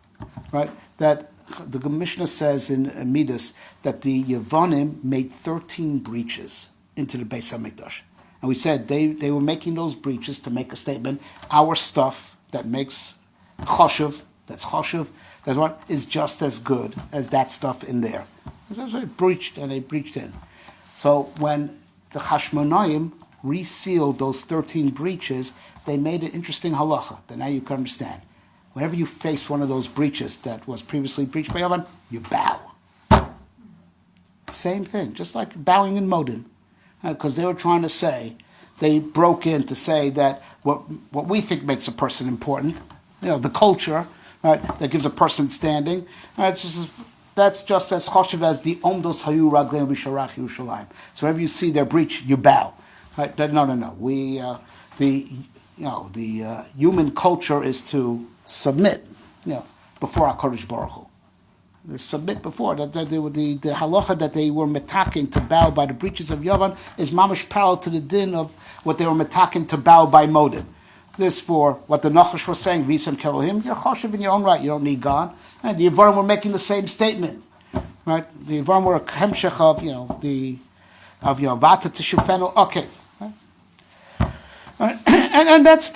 Right? That... The Mishnah says in Midas that the Yevonim made 13 breaches into the Beis HaMikdash. And we said they were making those breaches to make a statement, our stuff that makes choshev, that's what, is just as good as that stuff in there. That's why they breached in. So when the Chashmonaim, resealed those 13 breaches, they made an interesting halacha that now you can understand. Whenever you face one of those breaches that was previously breached by Yavan, you bow. Same thing, just like bowing in Modin. Because they were trying to say, they broke in to say that what we think makes a person important, the culture, right, that gives a person standing, right, that's just as choshev as the omdos hayu ragleim b'sharach Yerushalayim. So whenever you see their breach, you bow. Right? No. The human culture is to submit, before HaKadosh Baruch Hu. They submit before. The halacha that they were metaking to bow by the breaches of Yavan is mamash parallel to the din of what they were metaking to bow by Modin. This for what the Nachash was saying, Visam Kelohim, you're choshev in your own right, you don't need God. And the Yavarim were making the same statement. Right? The Yavarim were a hemshech of, Vata Teshufenu, okay. Right? And that's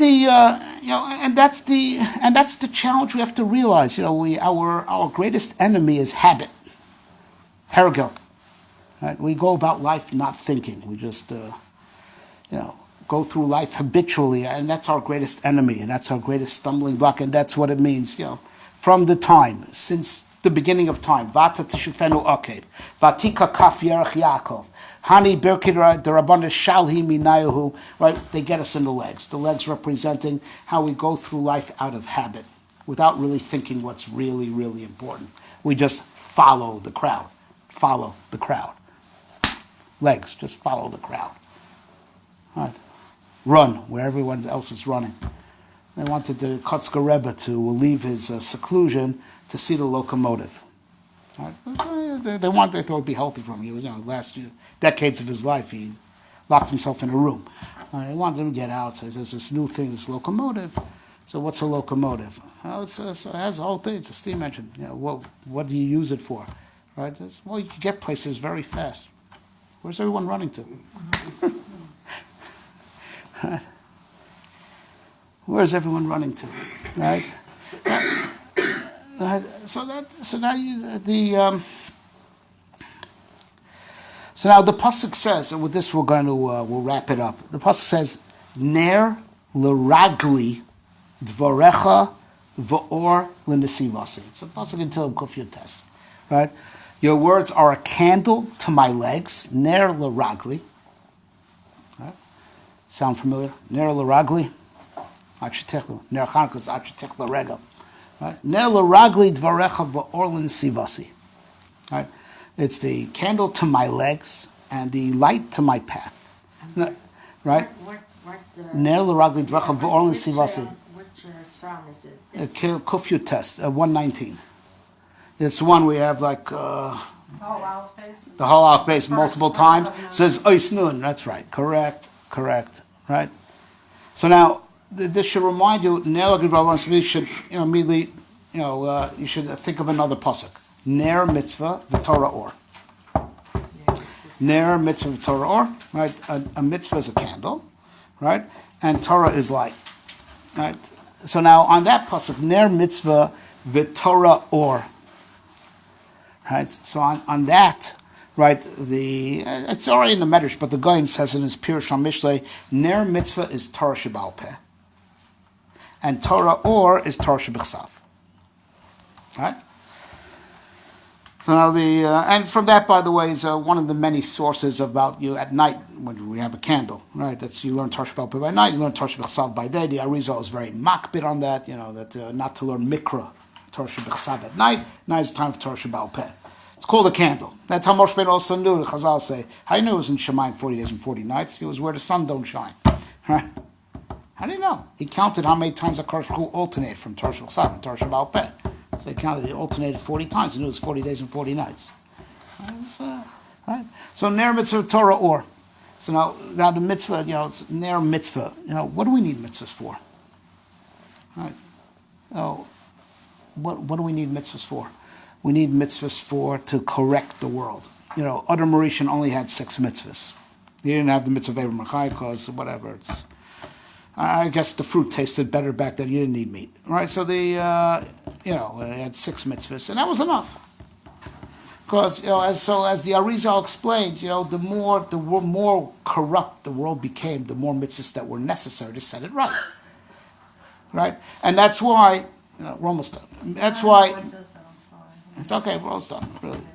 the challenge we have to realize. Our greatest enemy is habit, hergel. Right? We go about life not thinking. We just go through life habitually, and that's our greatest enemy, and that's our greatest stumbling block, and that's what it means. From the time since the beginning of time, Vata Teshufenu Akev, Vatika Kaf Yerach Yaakov. Hani Berkid Darabana Shalhi Minayahu, right? They get us in the legs. The legs representing how we go through life out of habit, without really thinking what's really, really important. We just follow the crowd. Follow the crowd. Legs, just follow the crowd. Right. Run where everyone else is running. They wanted the Kotzker Rebbe to leave his seclusion to see the locomotive. Right. They thought it would be healthy for him. Last decades of his life, he locked himself in a room. He wanted him to get out. So there's this new thing, this locomotive. So what's a locomotive? So it has the whole thing. It's a steam engine. What do you use it for? Right? You can get places very fast. Where's everyone running to? Right? Where's everyone running to? Right? So now the pasuk says, and with this we're going to we'll wrap it up. The pasuk says, "Ner l'ragli dvarecha v'or l'nesivasi." It's a pasuk until Kufiyot Tes, right? Your words are a candle to my legs. Ner l'ragli. Right? Sound familiar? Ner l'ragli. Ner Chanukah is achetech l'regel. Right? Ner l'ragli dvarecha v'or l'nesivasi. Right? It's the candle to my legs and the light to my path. Right? Ner l'ragli dvarecha v'or l'nesivasi. Which psalm is it? Kufiyot Tes, 119. It's one we have like the whole Aleph base multiple times. It says Ois Nun. That's right. Correct. Right. So now this should remind you. You should immediately you should think of another pasuk. Ner mitzvah v'torah or. Ner mitzvah v'torah or. Right. A mitzvah is a candle, right, and Torah is light. Right. So now on that pasuk, ner mitzvah v'torah or. Right. So on that, right, it's already in the Medrash, but the Gaon says in his Pirush HaMishlei, ner mitzvah is Torah Sheba'al Peh, and Torah or is Torah Shebechsav. Right. So now and from that, by the way, is one of the many sources about you at night when we have a candle. Right. That's you learn Torah Sheba'al Peh by night, you learn Torah Shebechsav by day. The Arizal is very makbid on that. That not to learn Mikra. Torah Shebechsav at night. Now it's time for Torah Sheba'al Peh. It's called a candle. That's how Moshe Rabbeinu also knew. The Chazal say, how do you know it was in Shemayim 40 days and 40 nights? It was where the sun don't shine. Right? How do you know? He counted how many times HaKadosh Baruch Hu alternated from Torah Shebechsav and Torah Sheba'al Peh. So he counted, he alternated 40 times. He knew it was 40 days and 40 nights. Right? So Ner Mitzvah Torah or. So now the mitzvah, it's Ner Mitzvah. What do we need mitzvahs for? Right? What do we need mitzvahs for? We need mitzvahs to correct the world. Adam Mauritian only had 6 mitzvahs. He didn't have the mitzvah of Abraham Achai because whatever. I guess the fruit tasted better back then. You didn't need meat, right? So they had 6 mitzvahs, and that was enough. Because as the Arizal explains, the more corrupt the world became, the more mitzvahs that were necessary to set it right. Right? And that's why, we're almost done. That's why, it's okay, we're almost done, really.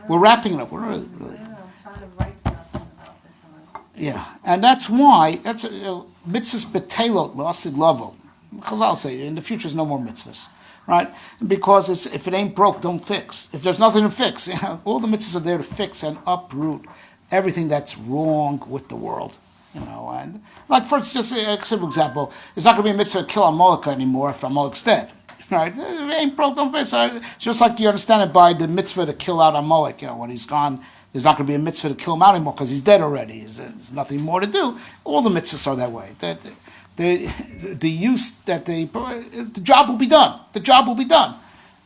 We're wrapping it up, we're really. I'm trying to write something about this one. Yeah, and that's why, mitzvahs betelot lasid lavo. Chazal say, in the future there's no more mitzvahs. Right? Because if it ain't broke, don't fix. If there's nothing to fix, all the mitzvahs are there to fix and uproot everything that's wrong with the world. And like for instance, a simple example, it's not going to be a mitzvah to kill Amalek anymore if Amalek's dead. Right? If it ain't broke, don't fix. It's just like you understand it by the mitzvah to kill out Amalek. When he's gone, there's not going to be a mitzvah to kill him out anymore because he's dead already. There's nothing more to do. All the mitzvahs are that way. The use that the job will be done. The job will be done,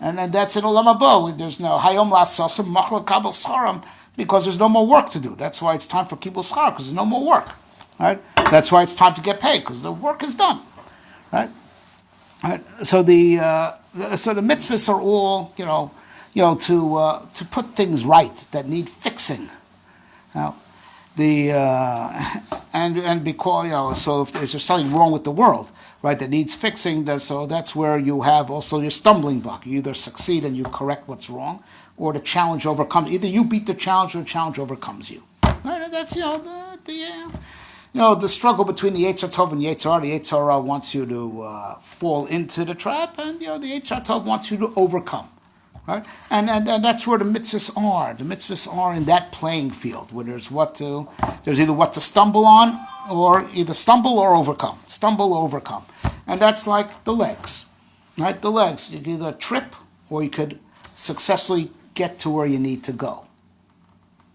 and that's in Olam Haba. There's no Hayom La'asosim Machla Kabel Scharam because there's no more work to do. That's why it's time for Kibbutz Schar because there's no more work. Right? That's why it's time to get paid because the work is done. Right? Right? So the mitzvahs are all to put things right that need fixing. Now, and because so if there's something wrong with the world, right, that needs fixing, so that's where you have also your stumbling block. You either succeed and you correct what's wrong, or the challenge overcomes. Either you beat the challenge, or the challenge overcomes you. Right? And that's the struggle between the Yetzer Tov and Yetzer Hara. The Yetzer Hara wants you to fall into the trap, and the Yetzer Tov wants you to overcome. Right? And that's where the mitzvahs are. The mitzvahs are in that playing field where there's either what to stumble on, or either stumble or overcome. Stumble or overcome. And that's like the legs. Right? The legs. You can either trip or you could successfully get to where you need to go.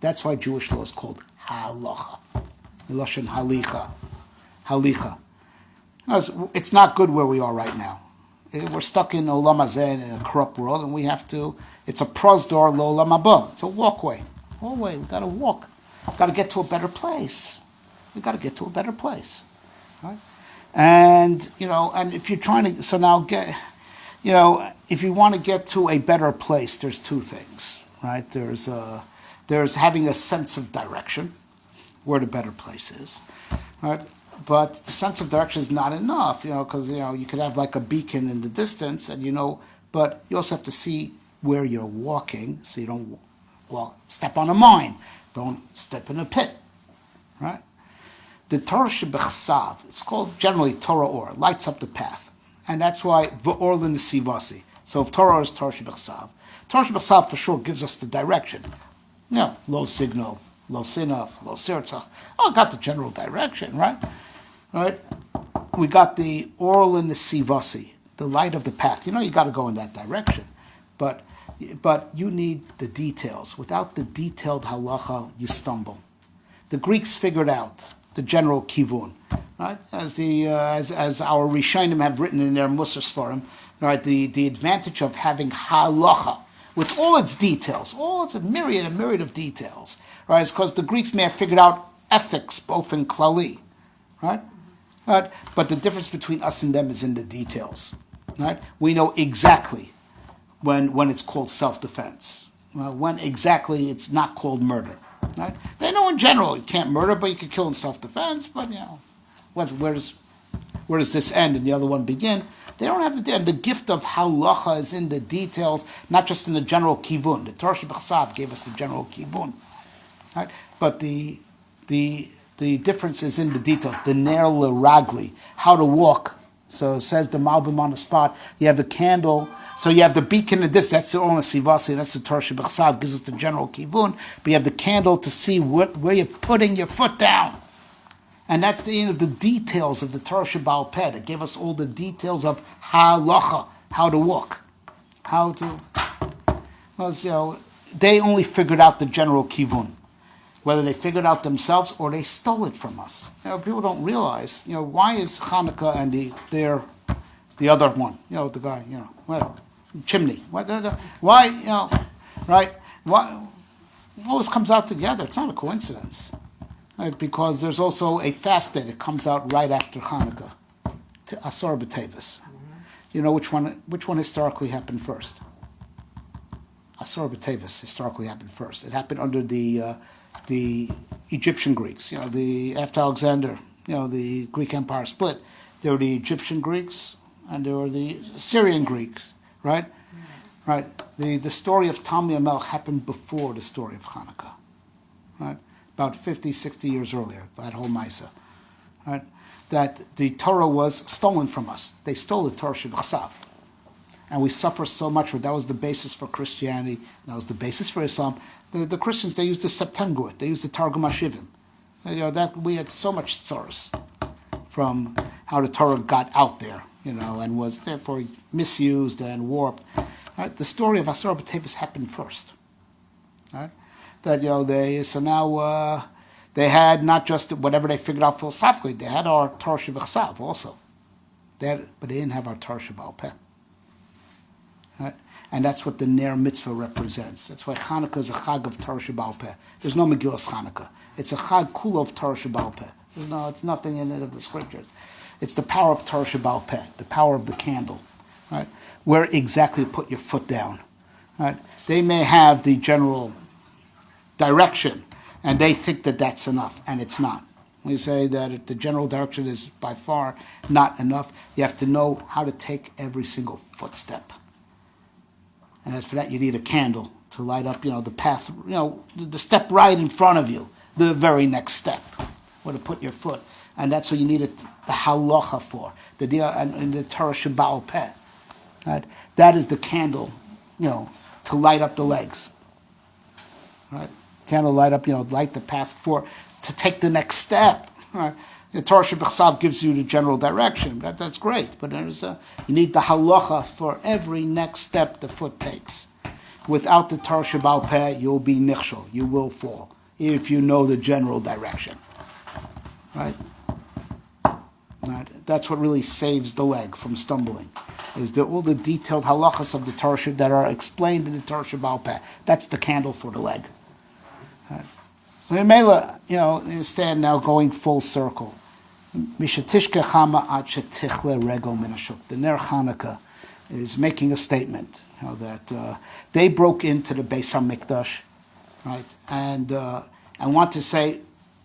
That's why Jewish law is called halacha. Miloshen halicha. Halicha. It's not good where we are right now. We're stuck in Olam Hazeh, in a corrupt world, and we have to. It's a prosdor l'Olam Haba. It's a walkway. We got to walk. We got to get to a better place. Right? And and if you're trying to, if you want to get to a better place, there's two things, right? There's having a sense of direction, where the better place is, right? But the sense of direction is not enough, because you could have like a beacon in the distance, and but you also have to see where you're walking, so you don't step on a mine, don't step in a pit, right? The Torah shebechsav, it's called generally Torah or, lights up the path, and that's why v'or l'nesivasi. So if Torah is Torah shebechsav for sure gives us the direction. Low signal, low sinaf, low sirtzach. Got the general direction, right? Right? We got the oral and the sivasi, the light of the path. You got to go in that direction. But you need the details. Without the detailed halacha, you stumble. The Greeks figured out the general kivun, right? As our Rishonim have written in their Musar Sfarim, right? The advantage of having halacha with all its details, it's a myriad of details, right? Is because the Greeks may have figured out ethics both in klali, right? Right? But the difference between us and them is in the details. Right? We know exactly when it's called self-defense, when exactly it's not called murder. Right? They know in general you can't murder, but you can kill in self-defense. But where does this end and the other one begin? They don't have the gift of halacha is in the details, not just in the general kivun. The Torah shebechsav gave us the general kivun, right? But the difference is in the details. The ner l'ragli, how to walk. So it says the malbim on the spot. You have the candle. So you have the beacon of this. That's the only sivasi. That's the Torah shebechsav. Gives us the general kivun. But you have the candle to see where you're putting your foot down. And that's the end of the details of the Torah Shebaal Peh. It gave us all the details of halacha, how to walk, they only figured out the general kivun. Whether they figured out themselves or they stole it from us. People don't realize, why is Chanukah and the other one, the guy, chimney. Why, right? Why always comes out together? It's not a coincidence. Right? Because there's also a fast day that comes out right after Chanukah, to Asar B'Tevis. You know which one historically happened first? Asar B'Tevis historically happened first. It happened under the Egyptian Greeks. After Alexander, the Greek Empire split. There were the Egyptian Greeks and there were the Syrian Greeks, right? Right. The story of Talmud Melech happened before the story of Chanukah, right? About 50, 60 years earlier, that whole Maisa, right? That the Torah was stolen from us. They stole the Torah Shebachsav. And we suffer so much. That was the basis for Christianity. That was the basis for Islam. The Christians, they used the Septuagint. They used the Targum HaShivim. That we had so much source from how the Torah got out there, and was therefore misused and warped. Right? The story of Asar B'Tevis happened first. Right? That they had not just whatever they figured out philosophically. They had our Torah Shebachsav also. But they didn't have our Torah Sheba'al Peh. Right? And that's what the Ner Mitzvah represents. That's why Chanukah is a Chag of Torah Sheba'al Peh. There's no Megillas Chanukah. It's a Chag Kula of Torah Sheba'al Peh. It's nothing in it of the scriptures. It's the power of Torah Sheba'al Peh, the power of the candle. Right? Where exactly to put your foot down. Right? They may have the general direction, and they think that that's enough, and it's not. We say that if the general direction is by far not enough, you have to know how to take every single footstep. And for that, you need a candle to light up, the path, the step right in front of you, the very next step, where to put your foot. And that's what you need the halacha for, the Torah Sheba'al Peh. Right? That is the candle, to light up the legs. Right? Candle light up, light the path to take the next step. Right? The Torah Shebachsav gives you the general direction. That's great, but you need the halacha for every next step the foot takes. Without the Torah Sheba'al Peh, you'll be nichshol. You will fall if you know the general direction. Right? Right? That's what really saves the leg from stumbling. Is all the detailed halachas of the Torah that are explained in the Torah Sheba'al Peh. That's the candle for the leg. Right? So Mela, you stand now going full circle. Mishatishke chama ad shetichle regel min hashuk. The Ner Chanukah is making a statement that they broke into the Beis Hamikdash, right, and want to say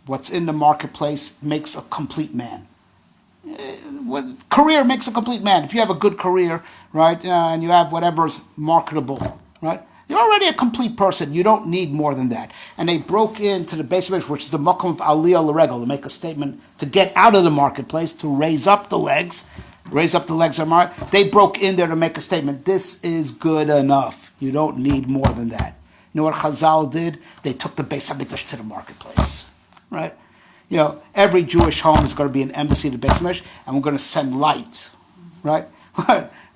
what's in the marketplace makes a complete man. Career makes a complete man. If you have a good career, right, and you have whatever's marketable, right, you're already a complete person. You don't need more than that. And they broke into the Beis Hamikdash, which is the makom of aliyah l'regel, to make a statement to get out of the marketplace, to raise up the legs. They broke in there to make a statement. This is good enough. You don't need more than that. You know what Chazal did? They took the Beis Hamikdash to the marketplace, right? Every Jewish home is going to be an embassy to the Beis Hamikdash, and we're going to send light, right?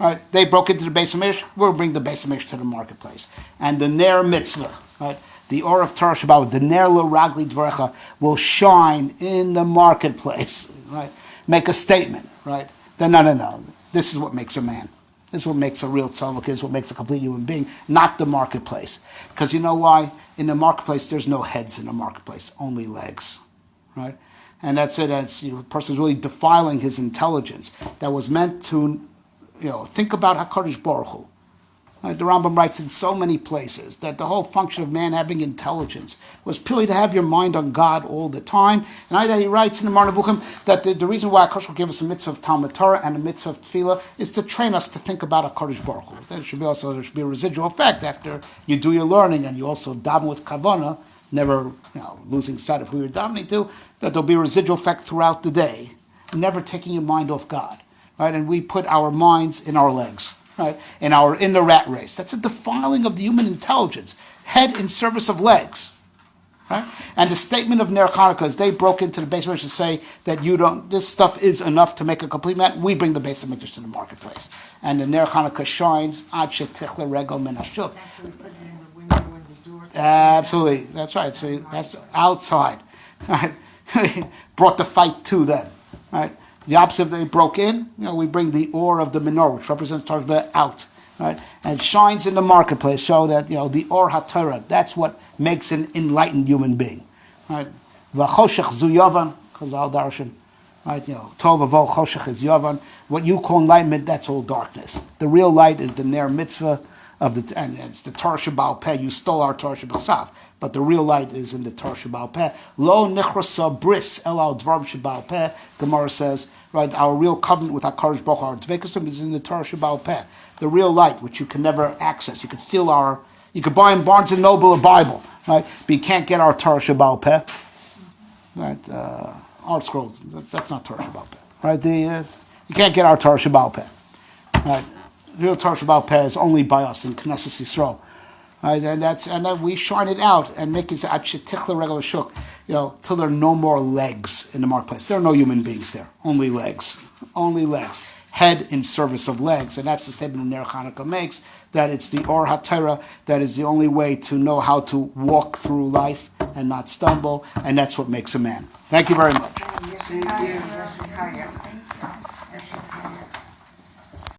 Right? They broke into the Beis Hamikdash. We'll bring the Beis Hamikdash to the marketplace, and the Ner Mitzvah, right? The Or of Torah Shabbat, the Ner L'Ragli Dvarecha, will shine in the marketplace, right? Make a statement, right? Then no. This is what makes a man. This is what makes a real tzaddik. This is what makes a complete human being, not the marketplace. Because you know why? In the marketplace, there's no heads in the marketplace, only legs. Right? And that's it. The person's really defiling his intelligence that was meant to, think about HaKadosh Baruch Hu. Right? The Rambam writes in so many places that the whole function of man having intelligence was purely to have your mind on God all the time. And he writes in the Mar Nevuchim that the reason why HaKadosh Baruch Hu gave us a mitzvah of Talmud Torah and a mitzvah of Tefillah is to train us to think about HaKadosh Baruch Hu. There should be a residual effect after you do your learning and you also daven with kavanah, never losing sight of who you're davening to, that there'll be a residual effect throughout the day, never taking your mind off God, right? And we put our minds in our legs, right? In the rat race. That's a defiling of the human intelligence. Head in service of legs, right? And the statement of Ner Chanukah is they broke into the Beis Hamikdash to say that this stuff is enough to make a complete man. We bring the Beis Hamikdash to the marketplace, and the Ner Chanukah shines ad shetichle regel min hashuk. Absolutely, that's right. So that's outside. Right? Brought the fight to them. Right? The opposite, they broke in. We bring the Or of the menorah, which represents Torah, out. Right? And it shines in the marketplace, so that the Or HaTorah. That's what makes an enlightened human being. Right? V'choshech zu yavan, Chazal darshan. Right? Tov avo choshech is yavan. What you call enlightenment, that's all darkness. The real light is the Ner Mitzvah. and it's the Torah Sheba'al Peh. You stole our Torah Sheba'al, but the real light is in the Torah Sheba'al Peh. Lo nichrasa bris el al dvarim Sheba'al Peh. Gemara says, right, our real covenant with HaKadosh Baruch Hu, our Dveikusum, is in the Torah Sheba'al Peh. The real light, which you can never access. You could steal you could buy in Barnes and Noble a Bible, right? But you can't get our Torah Sheba'al Peh. Right, Art Scrolls, that's not Torah Sheba'al Peh. Right, you can't get our Torah Sheba'al Peh. Right, the real Torah Sheba'al Peh is only by us in Knesset Yisrael. Right, and then we shine it out and make it till there are no more legs in the marketplace. There are no human beings there, only legs, head in service of legs, and that's the statement Ner Chanukah makes, that it's the Or HaTorah that is the only way to know how to walk through life and not stumble, and that's what makes a man. Thank you very much. Yes,